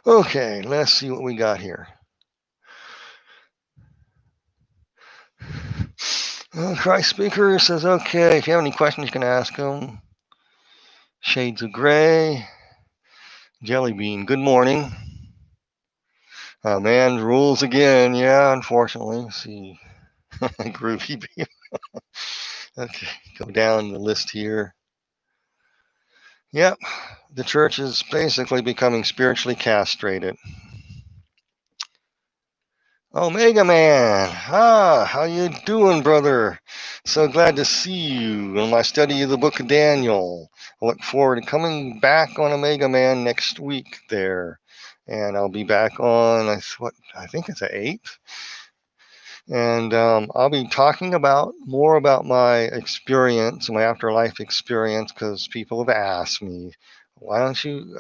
Okay, let's see what we got here. Christ Speaker says, okay, if you have any questions, you can ask them. Shades of Gray. Jelly Bean, good morning. Man rules again. Yeah, unfortunately. Let's see. Groovy Bean. Okay, go down the list here. Yep, the church is basically becoming spiritually castrated. Omega Man, how you doing, brother? So glad to see you in my study of the book of Daniel. I look forward to coming back on Omega Man next week there. And I'll be back on, I think it's the 8th. And I'll be talking more about my experience, my afterlife experience, because people have asked me, why don't you,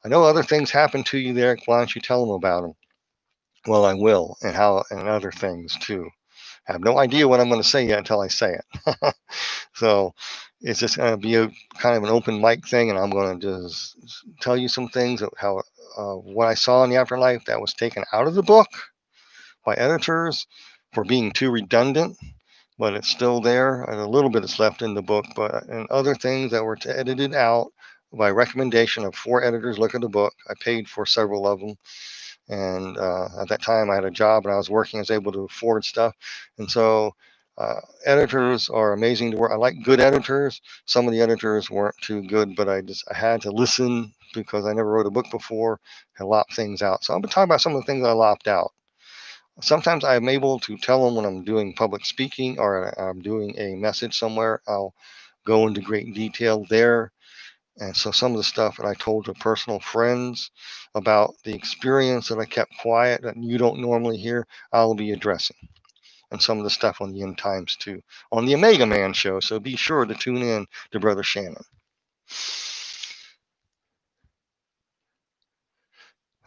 I know other things happen to you there, why don't you tell them about them? Well, I will, and other things too. I have no idea what I'm going to say yet until I say it. So it's just going to be a kind of an open mic thing, and I'm going to just tell you some things of how what I saw in the afterlife that was taken out of the book by editors for being too redundant, but it's still there. And a little bit is left in the book, and other things that were edited out by recommendation of 4 editors. Look at the book. I paid for several of them. And at that time, I had a job and I was working. I was able to afford stuff. And so editors are amazing to work. I like good editors. Some of the editors weren't too good, but I had to listen because I never wrote a book before and lop things out. So I'm going to talk about some of the things I lopped out. Sometimes I'm able to tell them when I'm doing public speaking or I'm doing a message somewhere. I'll go into great detail there. And so some of the stuff that I told to personal friends about the experience that I kept quiet that you don't normally hear, I'll be addressing. And some of the stuff on the end times too, on the Omega Man show. So be sure to tune in to Brother Shannon.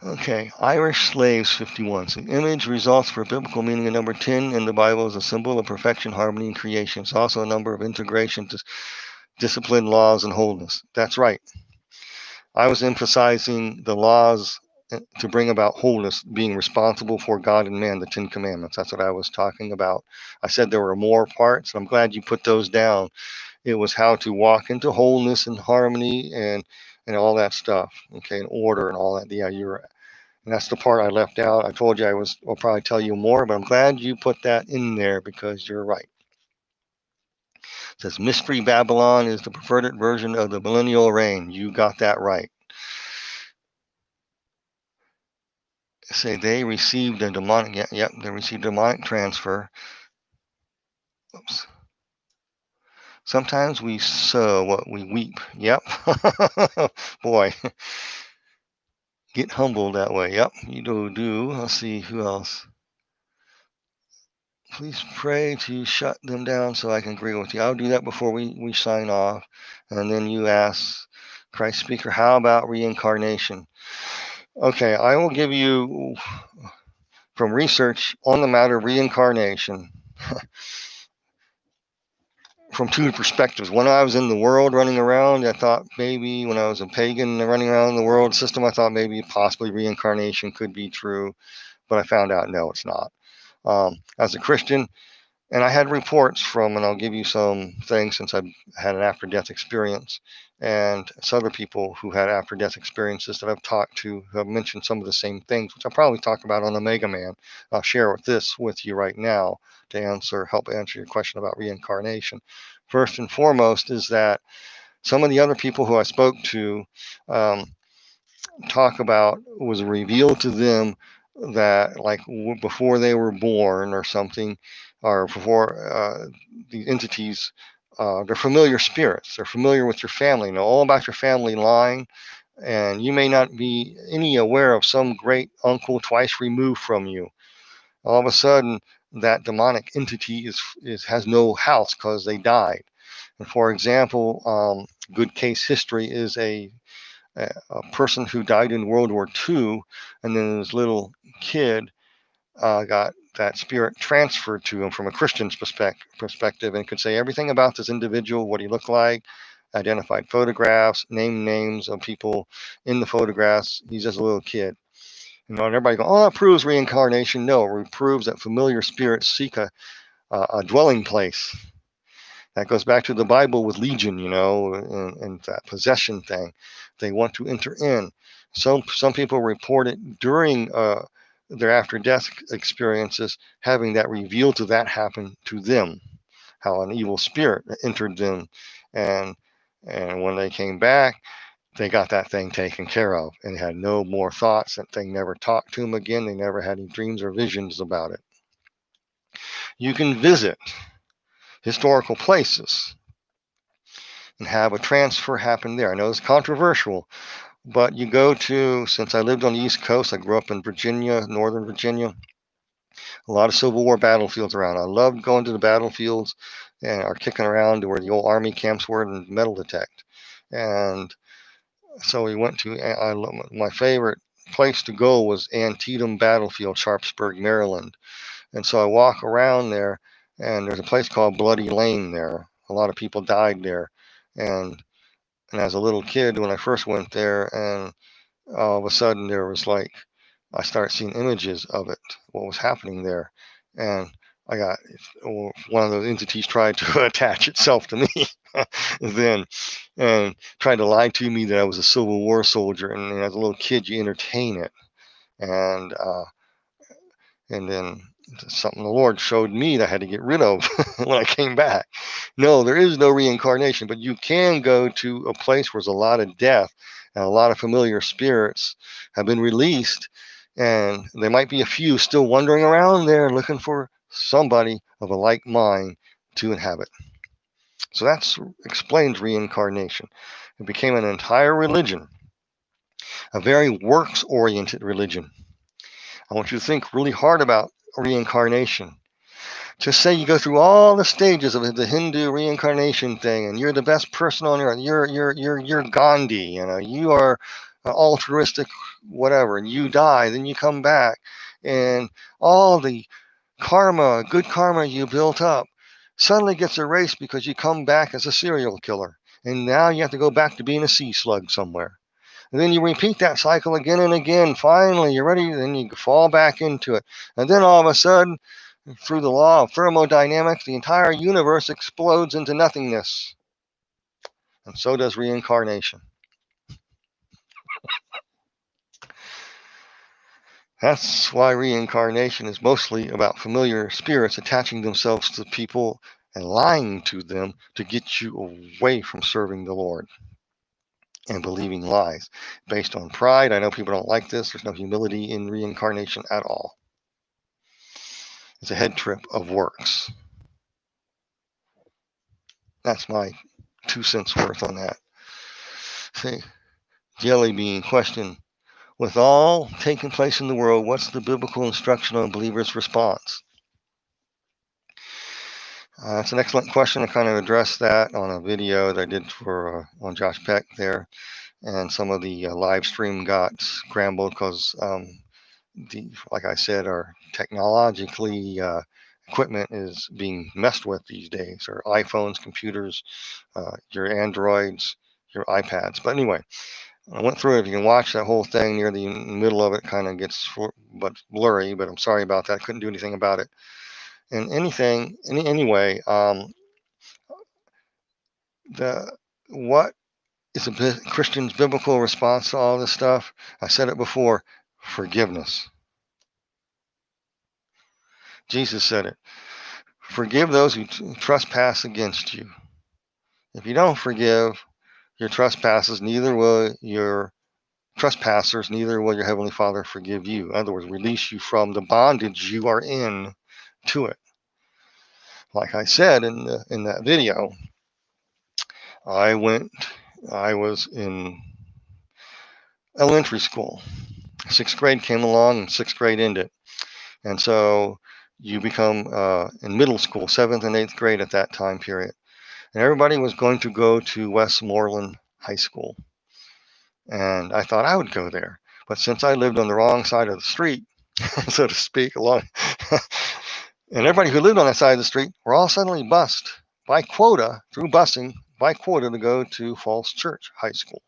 Okay, Irish slaves 51. So image results for biblical meaning of number 10 in the Bible is a symbol of perfection, harmony, and creation. It's also a number of integration, discipline, laws, and wholeness. That's right. I was emphasizing the laws to bring about wholeness, being responsible for God and man, the 10 Commandments. That's what I was talking about. I said there were more parts. I'm glad you put those down. It was how to walk into wholeness and harmony and all that stuff. Okay, and order and all that. Yeah, and that's the part I left out. I told you I'll probably tell you more, but I'm glad you put that in there because you're right. It says Mystery Babylon is the perverted version of the millennial reign. You got that right. Say they received a demonic. Yep, they received demonic transfer. Oops. Sometimes we sow what we weep. Yep. Boy, get humbled that way. Yep, you do. Let's see who else. Please pray to shut them down so I can agree with you. I'll do that before we sign off. And then you ask Christ Speaker, how about reincarnation? Okay, I will give you from research on the matter of reincarnation from two perspectives. When I was in the world running around, I thought maybe when I was a pagan running around in the world system, I thought maybe possibly reincarnation could be true. But I found out no, it's not. As a Christian, and I had reports from, and I'll give you some things since I've had an after-death experience, and some other people who had after-death experiences that I've talked to who have mentioned some of the same things, which I'll probably talk about on Omega Man. I'll share this with you right now to help answer your question about reincarnation. First and foremost is that some of the other people who I spoke to talk about was revealed to them that like before they were born or something, or before the entities, they're familiar spirits. They're familiar with your family, know all about your family line, and you may not be any aware of some great uncle twice removed from you. All of a sudden, that demonic entity has no house because they died. And for example, good case history is a person who died in World War II, and then his little kid got that spirit transferred to him from a Christian's perspective and could say everything about this individual, what he looked like, identified photographs, names of people in the photographs. He's just a little kid. And everybody go, oh, that proves reincarnation. No, it proves that familiar spirits seek a dwelling place. That goes back to the Bible with Legion, and that possession thing. They want to enter in. Some people report it during their after-death experiences, having that revealed to that happen to them, how an evil spirit entered them, and when they came back, they got that thing taken care of and had no more thoughts. That thing never talked to them again. They never had any dreams or visions about it. You can visit historical places and have a transfer happen there. I know it's controversial, but you go to, since I lived on the East Coast, I grew up in Virginia, Northern Virginia, a lot of Civil War battlefields around. I loved going to the battlefields and or kicking around to where the old Army camps were and metal detect. And so we went to, my favorite place to go was Antietam Battlefield, Sharpsburg, Maryland. And so I walk around there, and there's a place called Bloody Lane there. A lot of people died there. And as a little kid, when I first went there, and all of a sudden there was like, I started seeing images of it, what was happening there. And I got, one of those entities tried to attach itself to me then and tried to lie to me that I was a Civil War soldier. And as a little kid, you entertain it. And then something the Lord showed me that I had to get rid of when I came back. No, there is no reincarnation, but you can go to a place where there's a lot of death and a lot of familiar spirits have been released, And there might be a few still wandering around there looking for somebody of a like mind to inhabit. So that explains reincarnation. It became an entire religion, a very works-oriented religion. I want you to think really hard about reincarnation. Just say you go through all the stages of the Hindu reincarnation thing, and you're the best person on earth. You're Gandhi. You are altruistic, whatever. And you die, then you come back, and all the karma, good karma you built up, suddenly gets erased because you come back as a serial killer, and now you have to go back to being a sea slug somewhere. And then you repeat that cycle again and again. Finally, you're ready, then you fall back into it. And then all of a sudden, through the law of thermodynamics, the entire universe explodes into nothingness. And so does reincarnation. That's why reincarnation is mostly about familiar spirits attaching themselves to people and lying to them to get you away from serving the Lord and believing lies based on pride. I know people don't like this. There's no humility in reincarnation at all. It's a head trip of works. That's my 2 cents worth on that. See, Jelly Bean question. With all taking place in the world, what's the biblical instruction on believers' response? That's an excellent question. I kind of addressed that on a video that I did for on Josh Peck there, and some of the live stream got scrambled because, like I said, our technologically equipment is being messed with these days. Our iPhones, computers, your Androids, your iPads. But anyway, I went through it. You can watch that whole thing. Near the middle of it kind of gets blurry, but I'm sorry about that. Couldn't do anything about it. And anyway, what is a Christian's biblical response to all this stuff? I said it before, forgiveness. Jesus said it. Forgive those who trespass against you. If you don't forgive your trespasses, neither will your trespassers, neither will your heavenly Father forgive you. In other words, release you from the bondage you are in to it. Like I said in that video, I was in elementary school. 6th grade came along and 6th grade ended. And so you become in middle school, 7th and 8th grade at that time period. And everybody was going to go to Westmoreland High School. And I thought I would go there. But since I lived on the wrong side of the street, so to speak, and everybody who lived on that side of the street were all suddenly bused by quota, through busing, by quota to go to Falls Church High School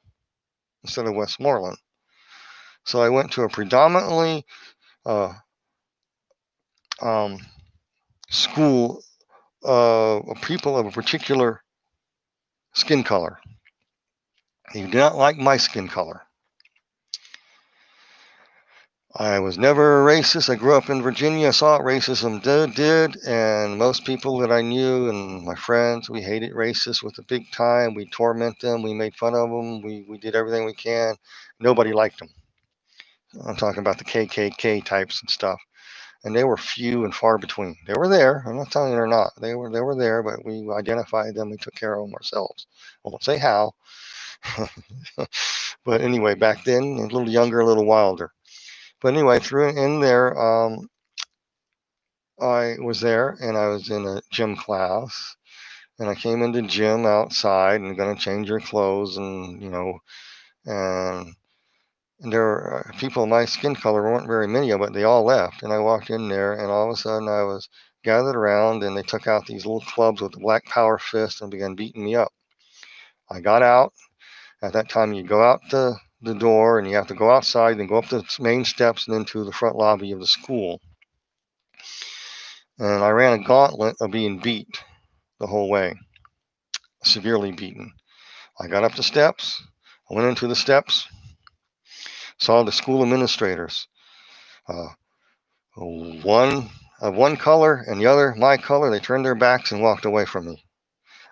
instead of Westmoreland. So I went to a predominantly school of people of a particular skin color. They did not like my skin color. I was never racist. I grew up in Virginia. I saw what racism did, and most people that I knew and my friends, we hated racists with a big time. We torment them. We made fun of them. We did everything we can. Nobody liked them. I'm talking about the KKK types and stuff. And they were few and far between. They were there. I'm not telling you they're not. They were there, but we identified them. We took care of them ourselves. I won't say how. But anyway, back then, a little younger, a little wilder. But anyway, through in there, I was there and I was in a gym class. And I came into gym outside and going to change your clothes and, and there were people of my skin color, weren't very many of it. They all left. And I walked in there and all of a sudden I was gathered around and they took out these little clubs with the black power fist and began beating me up. I got out. At that time, you go out the door and you have to go outside and go up the main steps and into the front lobby of the school. And I ran a gauntlet of being beat the whole way, severely beaten. I got up the steps. I went into the steps, saw the school administrators, one of one color and the other my color. They turned their backs and walked away from me.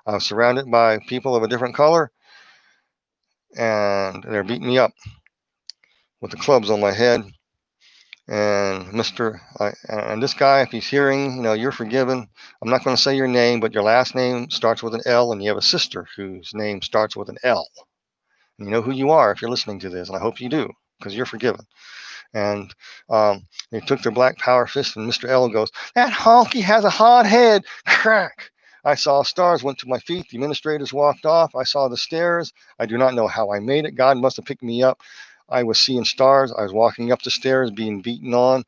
I was surrounded by people of a different color, and they're beating me up with the clubs on my head. And and this guy, if he's hearing, you're forgiven. I'm not going to say your name, but your last name starts with an L, and you have a sister whose name starts with an L. And you know who you are if you're listening to this, and I hope you do, because you're forgiven. And they took their black power fist, and Mr. L goes, "That honky has a hot head." Crack. I saw stars, went to my feet. The administrators walked off. I saw the stairs. I do not know how I made it. God must have picked me up. I was seeing stars. I was walking up the stairs, being beaten on.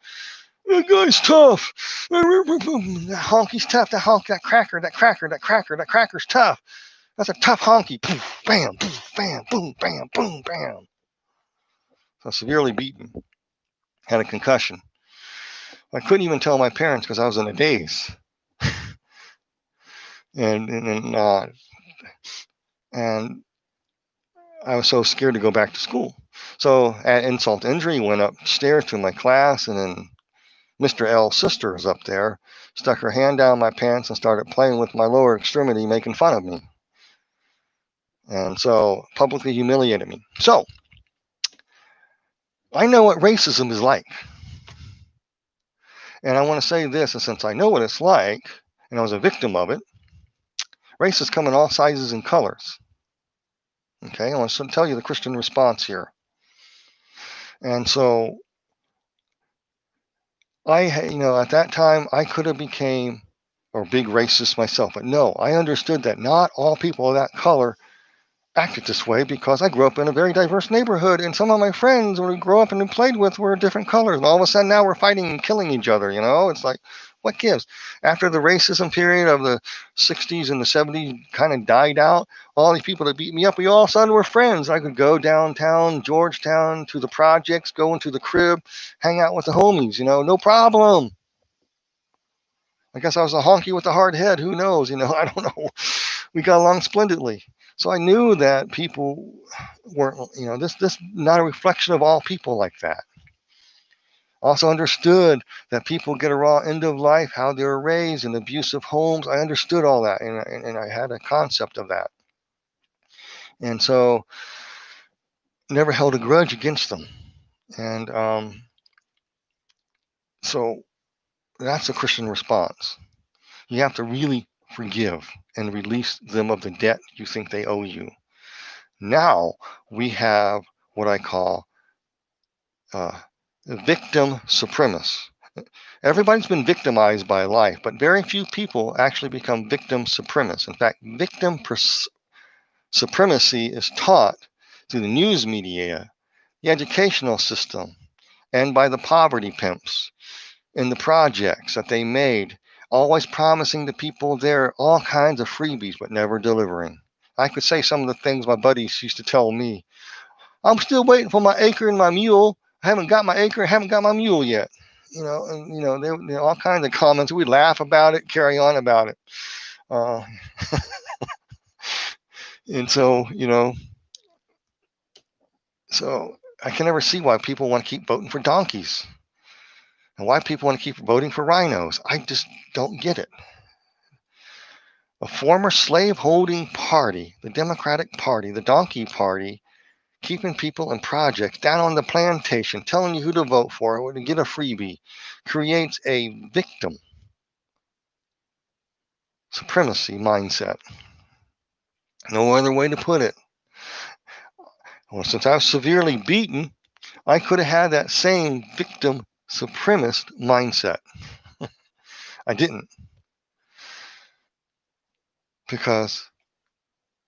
That guy's tough. That honky's tough. That cracker's tough. That's a tough honky. Poof, bam, poof, bam, boom, bam, boom, bam. So severely beaten. Had a concussion. I couldn't even tell my parents because I was in a daze. and and uh, and I was so scared to go back to school. So at insult to injury, went upstairs to my class, and then Mr. L's sister was up there, stuck her hand down my pants and started playing with my lower extremity, making fun of me. And so publicly humiliated me. So I know what racism is like. And I want to say this, and since I know what it's like, and I was a victim of it, racists come in all sizes and colors. Okay, I want to tell you the Christian response here. And so at that time, I could have became a big racist myself. But no, I understood that not all people of that color acted this way because I grew up in a very diverse neighborhood, and some of my friends we grew up and played with were different colors. And all of a sudden now we're fighting and killing each other, It's like, what gives? After the racism period of the 60s and the 70s kind of died out, all these people that beat me up, we all of a sudden were friends. I could go downtown, Georgetown, to the projects, go into the crib, hang out with the homies, no problem. I guess I was a honky with a hard head. Who knows? I don't know. We got along splendidly. So I knew that people weren't, this not a reflection of all people like that. Also understood that people get a raw end of life, how they were raised in abusive homes. I understood all that, and I had a concept of that. And so never held a grudge against them. And so that's a Christian response. You have to really forgive and release them of the debt you think they owe you. Now we have what I call victim supremacists. Everybody's been victimized by life, but very few people actually become victim supremacists. In fact, supremacy is taught through the news media, the educational system, and by the poverty pimps in the projects that they made, always promising the people there all kinds of freebies, but never delivering. I could say some of the things my buddies used to tell me. I'm still waiting for my acre and my mule. I haven't got my acre, I haven't got my mule yet. There all kinds of comments. We laugh about it, carry on about it. Uh, and so I can never see why people want to keep voting for donkeys and why people want to keep voting for rhinos. I just don't get it. A former slave-holding party, the Democratic Party, the Donkey Party, keeping people in projects down on the plantation, telling you who to vote for or to get a freebie, creates a victim supremacy mindset. No other way to put it. Well, since I was severely beaten, I could have had that same victim supremacist mindset. I didn't, because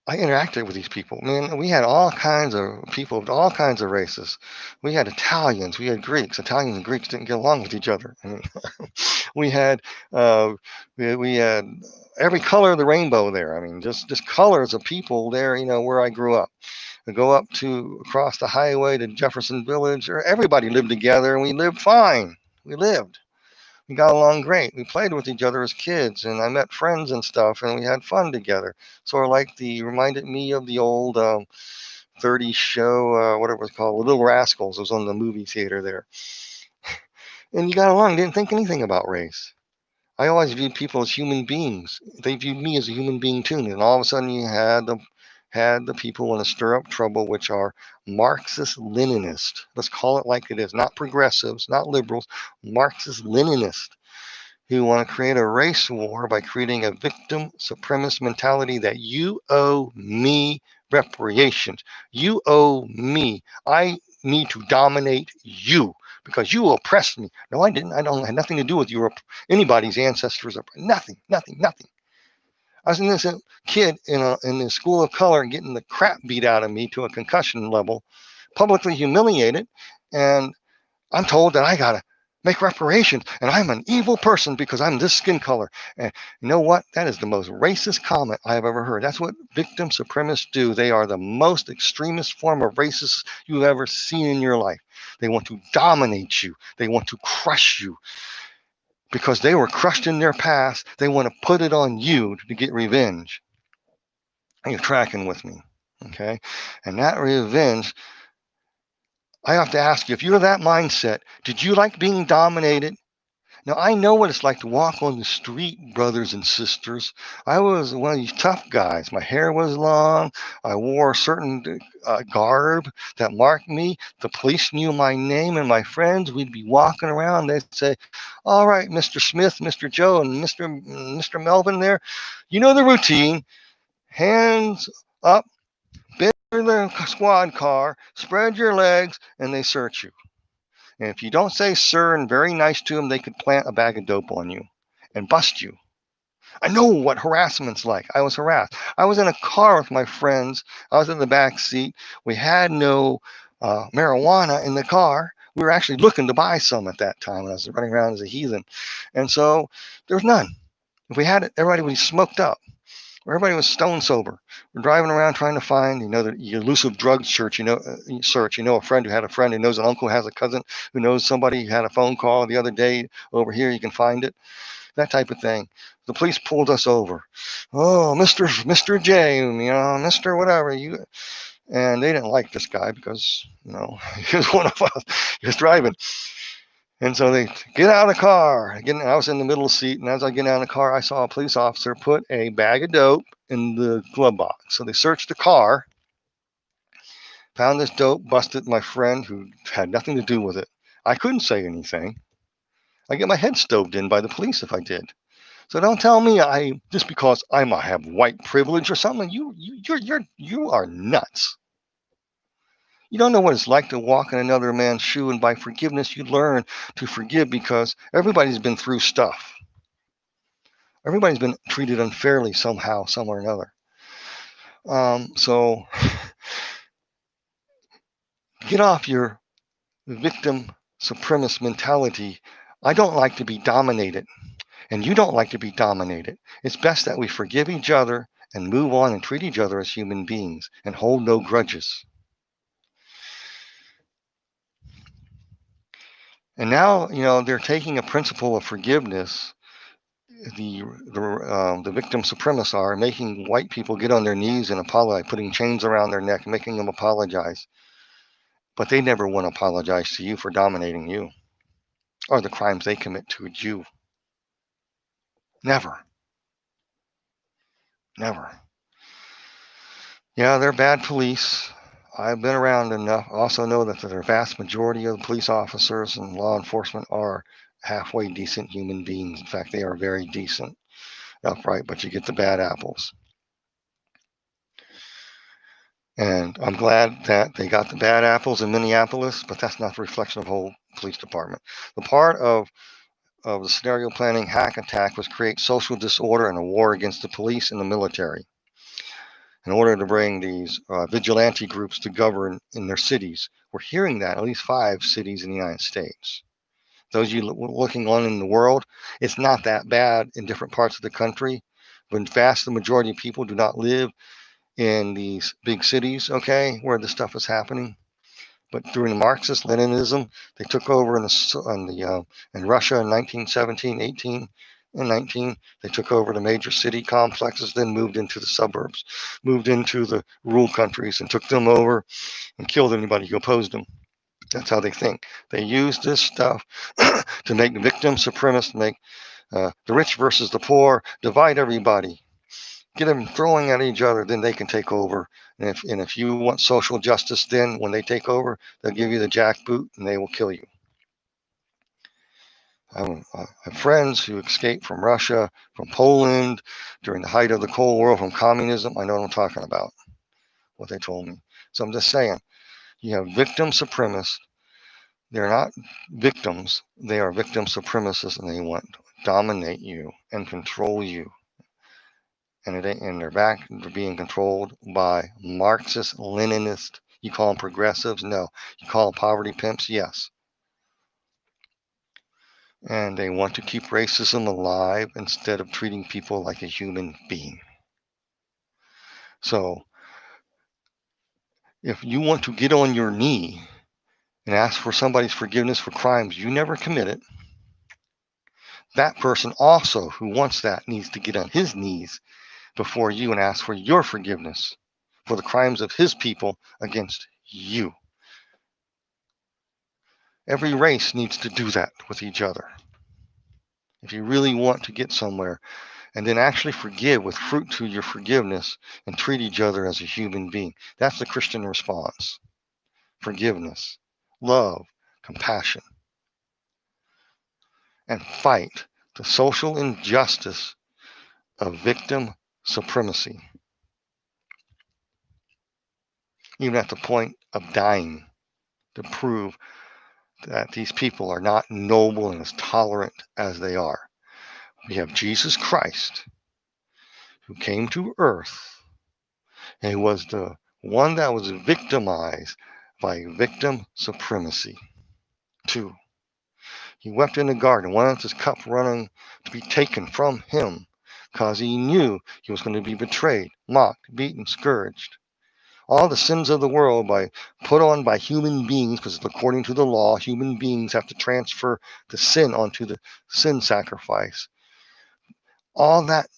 I interacted with these people. Man, we had all kinds of people of all kinds of races. We had Italians, we had Greeks. Italians and Greeks didn't get along with each other. I mean, we had we had every color of the rainbow there. I mean, just colors of people there. Where I grew up. I go up to across the highway to Jefferson Village, or everybody lived together, and we lived fine. We got along great. We played with each other as kids, and I met friends and stuff, and we had fun together. Sort of like reminded me of the old 30s show, whatever it was called, Little Rascals. It was on the movie theater there. And you got along, didn't think anything about race. I always viewed people as human beings. They viewed me as a human being too. And all of a sudden you had had the people want to stir up trouble, which are Marxist-Leninists. Let's call it like it is. Not progressives, not liberals, Marxist-Leninists, who want to create a race war by creating a victim supremacist mentality that you owe me reparations. You owe me. I need to dominate you because you oppressed me. No, I didn't. I don't have nothing to do with your anybody's ancestors. Nothing. I was an innocent kid in the school of color getting the crap beat out of me to a concussion level, publicly humiliated, and I'm told that I gotta make reparations, and I'm an evil person because I'm this skin color. And you know what? That is the most racist comment I have ever heard. That's what victim supremacists do. They are the most extremist form of racist you've ever seen in your life. They want to dominate you. They want to crush you. Because they were crushed in their past, they want to put it on you to get revenge. And you're tracking with me, okay? And that revenge, I have to ask you, if you're that mindset, did you like being dominated? Now, I know what it's like to walk on the street, brothers and sisters. I was one of these tough guys. My hair was long. I wore a certain garb that marked me. The police knew my name, and my friends, we'd be walking around. They'd say, all right, Mr. Smith, Mr. Joe, and Mr. Melvin there, you know the routine. Hands up, bend the squad car, spread your legs, and they search you. And if you don't say sir and very nice to them, they could plant a bag of dope on you and bust you. I know what harassment's like. I was harassed. I was in a car with my friends. I was in the back seat. We had no marijuana in the car. We were actually looking to buy some at that time when I was running around as a heathen. And so there was none. If we had it, everybody would be smoked up. Everybody was stone sober. We're driving around trying to find, the elusive drug search, a friend who had a friend who knows an uncle who has a cousin who knows somebody who had a phone call the other day over here. You can find it, that type of thing. The police pulled us over. Oh, Mr. J, Mr. whatever and they didn't like this guy because, he was one of us. He was driving. And so they get out of the car. Again, I was in the middle seat, and as I get out of the car, I saw a police officer put a bag of dope in the glove box. So they searched the car, found this dope, busted my friend who had nothing to do with it. I couldn't say anything. I get my head stoved in by the police if I did. So don't tell me just because I might have white privilege or something. You are nuts. You don't know what it's like to walk in another man's shoe, and by forgiveness, you learn to forgive because everybody's been through stuff. Everybody's been treated unfairly somehow, some or another. So get off your victim supremacist mentality. I don't like to be dominated, and you don't like to be dominated. It's best that we forgive each other and move on and treat each other as human beings and hold no grudges. And now, they're taking a principle of forgiveness. The victim supremacists are making white people get on their knees and apologize, putting chains around their neck, making them apologize. But they never want to apologize to you for dominating you or the crimes they commit to you. Never. Yeah, they're bad police. I've been around enough. I also know that the vast majority of the police officers and law enforcement are halfway decent human beings. In fact, they are very decent, upright, but you get the bad apples. And I'm glad that they got the bad apples in Minneapolis, but that's not the reflection of the whole police department. The part of the scenario planning hack attack was create social disorder and a war against the police and the military in order to bring these vigilante groups to govern in their cities. We're hearing that at least 5 cities in the United States. Those of you looking on in the world, it's not that bad in different parts of the country. But the majority of people do not live in these big cities, okay, where this stuff is happening. But during Marxist Leninism, they took over in Russia in 1917, 18, and 19. They took over the major city complexes, then moved into the suburbs, moved into the rural countries, and took them over and killed anybody who opposed them. That's how they think. They use this stuff to make the victim supremacist, make the rich versus the poor, divide everybody. get them throwing at each other, then they can take over. And if you want social justice, then when they take over, they'll give you the jackboot and they will kill you. I have friends who escaped from Russia, from Poland during the height of the Cold War, from communism. I know what I'm talking about, what they told me. So I'm just saying, you have victim supremacists. They're not victims. They are victim supremacists, and they want to dominate you and control you. And they're back to being controlled by Marxist, Leninist. You call them progressives? No. You call them poverty pimps? Yes. And they want to keep racism alive instead of treating people like a human being. So if you want to get on your knee and ask for somebody's forgiveness for crimes you never committed, that person also who wants that needs to get on his knees before you and ask for your forgiveness for the crimes of his people against you. Every race needs to do that with each other. If you really want to get somewhere, and then actually forgive with fruit to your forgiveness and treat each other as a human being. That's the Christian response. Forgiveness, love, compassion, and fight the social injustice of victim supremacy, even at the point of dying, to prove that these people are not noble and as tolerant as they are. We have Jesus Christ, who came to earth and who was the one that was victimized by victim supremacy. 2. He wept in the garden, wanted his cup running to be taken from him, because he knew he was going to be betrayed, mocked, beaten, scourged. All the sins of the world put on by human beings, because according to the law, human beings have to transfer the sin onto the sin sacrifice. All that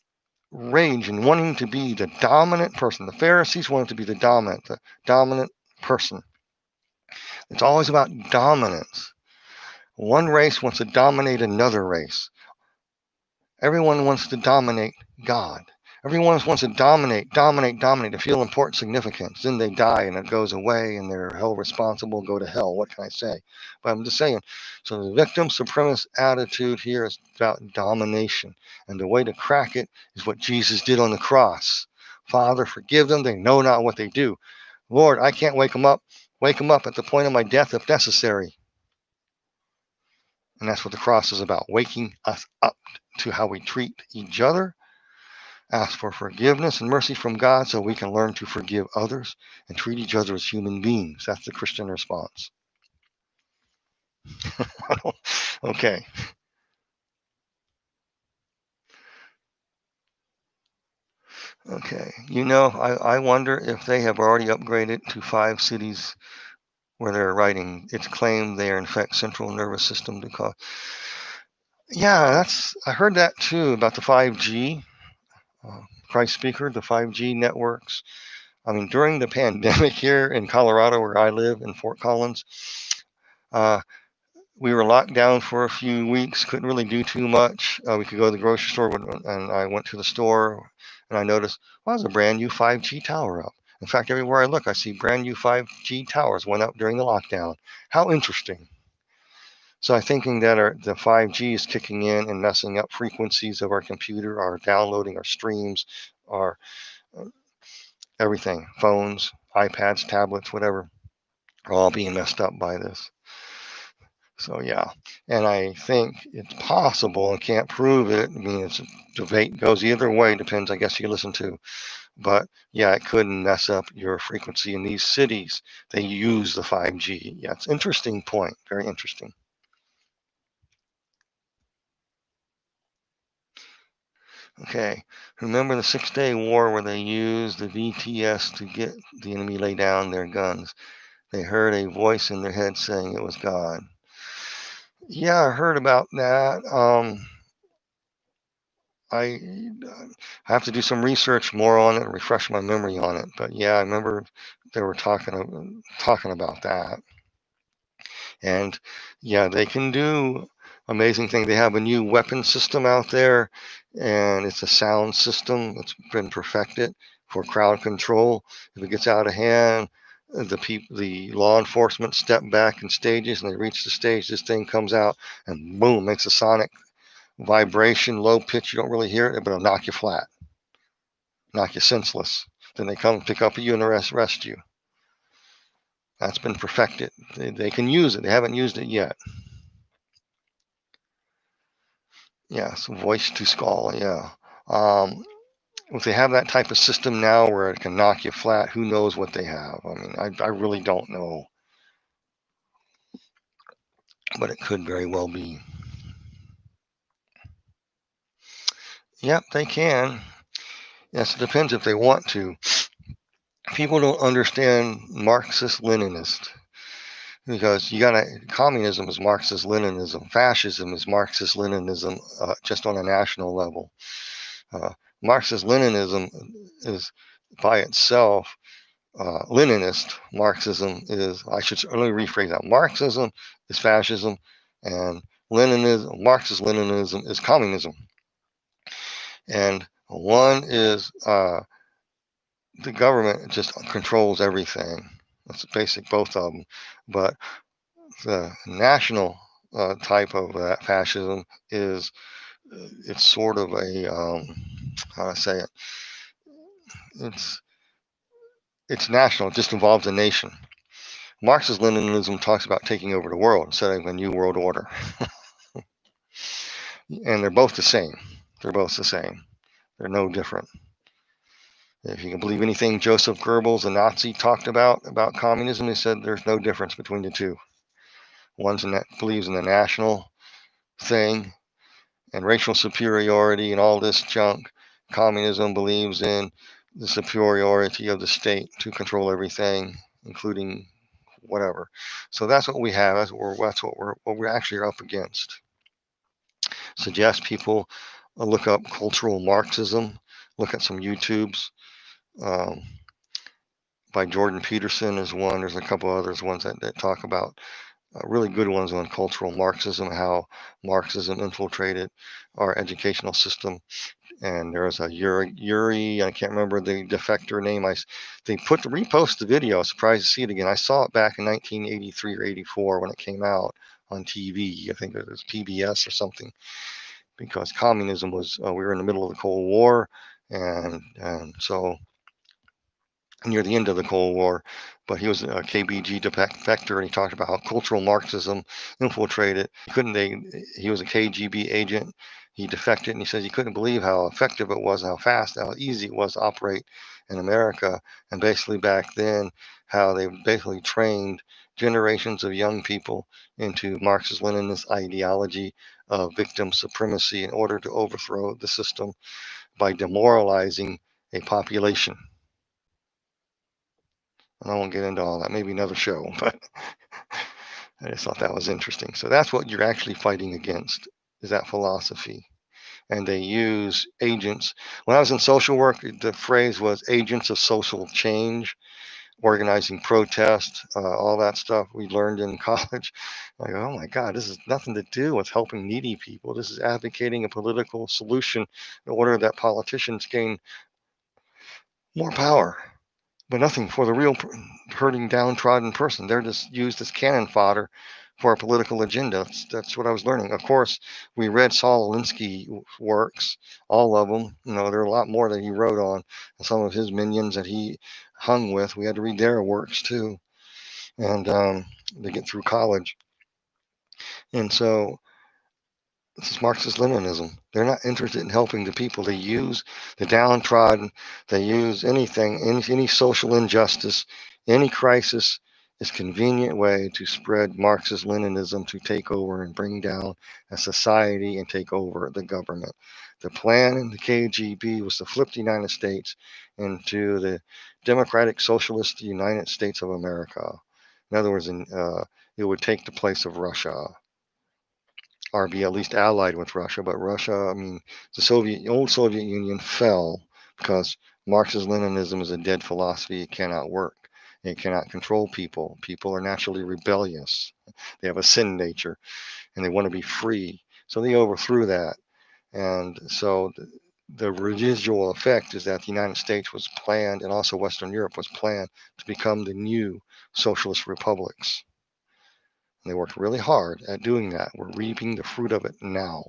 rage and wanting to be the dominant person. The Pharisees wanted to be the dominant person. It's always about dominance. One race wants to dominate another race. Everyone wants to dominate God. Everyone wants to dominate, to feel important significance. Then they die and it goes away and they're held responsible, go to hell. What can I say? But I'm just saying, so the victim supremacist attitude here is about domination. And the way to crack it is what Jesus did on the cross. Father, forgive them. They know not what they do. Lord, I can't wake them up. Wake them up at the point of my death if necessary. And that's what the cross is about, waking us up to how we treat each other, ask for forgiveness and mercy from God so we can learn to forgive others and treat each other as human beings. That's the Christian response. Okay. Okay. I wonder if they have already upgraded to 5 cities where they're writing. It's claimed they are in fact central nervous system to cause. Yeah, I heard that too about the 5G. Christ speaker, the 5G networks. I mean, during the pandemic here in Colorado, where I live in Fort Collins, we were locked down for a few weeks, couldn't really do too much. We could go to the grocery store, and I went to the store, and I noticed, well, there's a brand new 5G tower up. In fact, everywhere I look, I see brand new 5G towers went up during the lockdown. How interesting. So I'm thinking that the 5G is kicking in and messing up frequencies of our computer, our downloading, our streams, our everything, phones, iPads, tablets, whatever, are all being messed up by this. So yeah, and I think it's possible. I can't prove it. I mean, it's a debate goes either way. Depends, I guess, you listen to. But yeah, it could mess up your frequency in these cities. They use the 5G. Yeah, it's an interesting point. Very interesting. Okay, remember the 6-Day War where they used the VTS to get the enemy lay down their guns? They heard a voice in their head saying it was God. Yeah, I heard about that. I have to do some research more on it and refresh my memory on it. But yeah, I remember they were talking about that. And yeah, they can do amazing things. They have a new weapon system out there. and it's a sound system that's been perfected for crowd control. If it gets out of hand, the law enforcement step back in stages, and they reach the stage. This thing comes out and boom, makes a sonic vibration, low pitch. You don't really hear it, but it'll knock you flat, knock you senseless. Then they come pick up you and arrest you. That's been perfected. They can use it. They haven't used it yet. Yeah, so voice to skull. Yeah. If they have that type of system now where it can knock you flat, who knows what they have? I mean, I really don't know, but it could very well be. Yep, they can. Yes, it depends if they want to. People don't understand Marxist-Leninist because communism is Marxist-Leninism, fascism is Marxist-Leninism, just on a national level. Marxist-Leninism is by itself. Leninist Marxism is, let me rephrase that. Marxism is fascism, and Marxist-Leninism is communism. And one is the government just controls everything. That's basic, both of them. But the national type of fascism is, it's sort of a, how do I say it? It's national. It just involves a nation. Marxist-Leninism talks about taking over the world, setting a new world order. And they're both the same. They're both the same. They're no different. If you can believe anything Joseph Goebbels, a Nazi, talked about communism, he said there's no difference between the two. One believes in the national thing and racial superiority and all this junk. Communism believes in the superiority of the state to control everything, including whatever. So that's what we have. That's what we're actually up against. Suggest people look up cultural Marxism, look at some YouTubes. By Jordan Peterson is one. There's a couple others, ones that talk about really good ones on cultural Marxism, how Marxism infiltrated our educational system. And there's a Yuri, I can't remember the defector name. They repost the video. I was surprised to see it again. I saw it back in 1983 or 84 when it came out on TV. I think it was PBS or something, because communism was, we were in the middle of the Cold War, and so near the end of the Cold War, but he was a KBG defector, and he talked about how cultural Marxism infiltrated. He was a KGB agent. He defected, and he says he couldn't believe how effective it was, how fast, how easy it was to operate in America. And basically back then, how they basically trained generations of young people into Marxist-Leninist ideology of victim supremacy in order to overthrow the system by demoralizing a population. And I won't get into all that, maybe another show, but I just thought that was interesting. So that's what you're actually fighting against, is that philosophy. And they use agents. When I was in social work, the phrase was agents of social change, organizing protests, all that stuff we learned in college. Like, oh my God, this has nothing to do with helping needy people. This is advocating a political solution in order that politicians gain more power, but nothing for the real hurting, downtrodden person. They're just used as cannon fodder for a political agenda. That's what I was learning. Of course, we read Saul Alinsky's works, all of them. There are a lot more that he wrote on, and some of his minions that he hung with. We had to read their works too, and to get through college. And so this is Marxist-Leninism. They're not interested in helping the people. They use the downtrodden. They use anything, any social injustice, any crisis is a convenient way to spread Marxist-Leninism, to take over and bring down a society and take over the government. The plan in the KGB was to flip the United States into the Democratic Socialist United States of America. In other words, it would take the place of Russia, or be at least allied with Russia. But Russia, the old Soviet Union fell because Marxist-Leninism is a dead philosophy. It cannot work. It cannot control people. People are naturally rebellious. They have a sin nature, and they want to be free. So they overthrew that. And so the residual effect is that the United States was planned, and also Western Europe was planned, to become the new socialist republics. And they worked really hard at doing that. We're reaping the fruit of it now.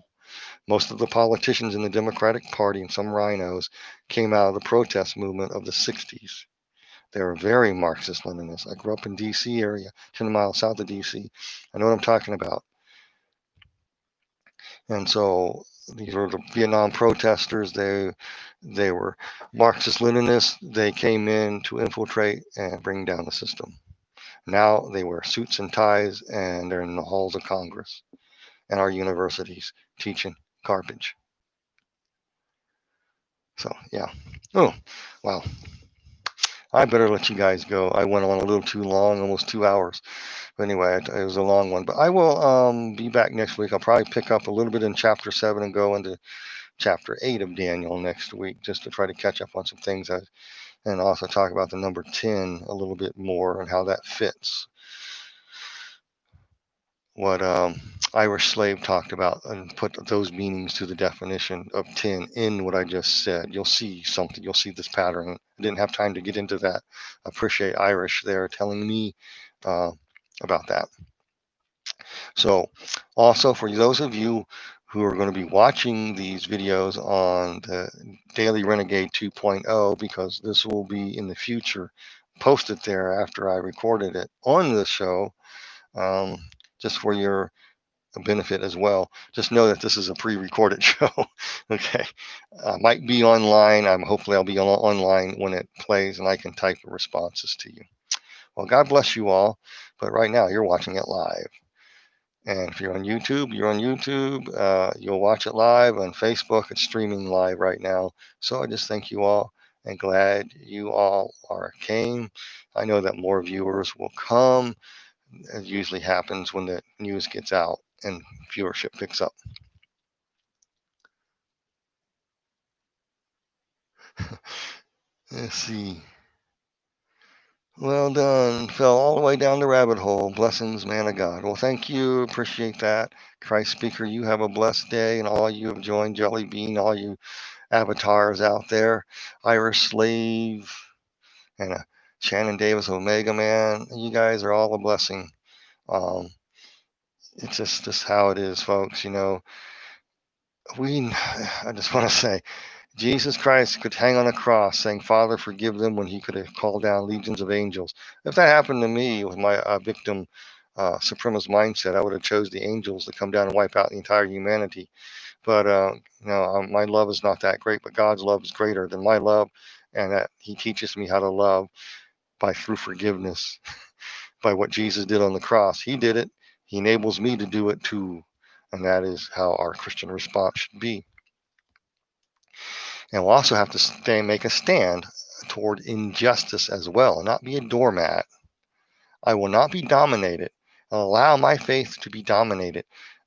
Most of the politicians in the Democratic Party and some rhinos came out of the protest movement of the 60s. They were very Marxist-Leninists. I grew up in D.C. area, 10 miles south of D.C. I know what I'm talking about. And so these were the Vietnam protesters. They were Marxist-Leninists. They came in to infiltrate and bring down the system. Now they wear suits and ties, and they're in the halls of Congress and our universities teaching garbage. So, yeah. Oh, wow. I better let you guys go. I went on a little too long, almost 2 hours. But anyway, it was a long one. But I will be back next week. I'll probably pick up a little bit in chapter 7 and go into chapter 8 of Daniel next week, just to try to catch up on some things, and also talk about the number 10 a little bit more and how that fits what Irish Slave talked about, and put those meanings to the definition of 10 in what I just said. You'll see something. You'll see this pattern. I didn't have time to get into that. I appreciate Irish there telling me about that. So also, for those of you who are going to be watching these videos on the Daily Renegade 2.0, because this will be in the future posted there after I recorded it on the show, just for your benefit as well. Just know that this is a pre-recorded show. Okay, might be online. Hopefully I'll be online when it plays, and I can type the responses to you. Well, God bless you all. But right now you're watching it live. And if you're on YouTube, you're on YouTube. You'll watch it live on Facebook. It's streaming live right now. So I just thank you all, and glad you all came. I know that more viewers will come. It usually happens when the news gets out and viewership picks up. Let's see. Well done. Fell all the way down the rabbit hole. Blessings, man of God. Well, thank you. Appreciate that. Christ Speaker, you have a blessed day, and all you have joined Jelly Bean, all you avatars out there, Irish Slave, and Shannon Davis, Omega Man. You guys are all a blessing. It's just how it is, folks. I just want to say, Jesus Christ could hang on a cross saying, Father, forgive them, when he could have called down legions of angels. If that happened to me with my victim supremacist mindset, I would have chose the angels to come down and wipe out the entire humanity. But my love is not that great, but God's love is greater than my love, and that he teaches me how to love through forgiveness, by what Jesus did on the cross. He did it. He enables me to do it too. And that is how our Christian response should be. And we'll also have to make a stand toward injustice as well, and not be a doormat. I will not be dominated, and allow my faith to be dominated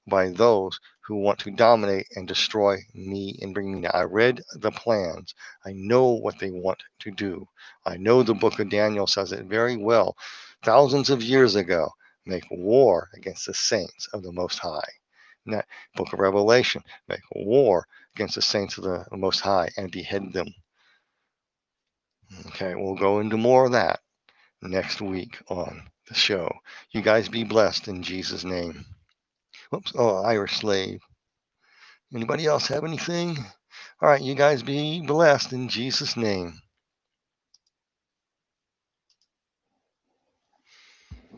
by those who want to dominate and destroy me and bring me down. I read the plans. I know what they want to do. I know the book of Daniel says it very well. Thousands of years ago, make war against the saints of the Most High. In that book of Revelation, make war against the saints of the Most High and behead them. Okay, we'll go into more of that next week on the show. You guys be blessed in Jesus' name. Whoops. Oh, Irish Slave. Anybody else have anything? All right, you guys be blessed in Jesus' name.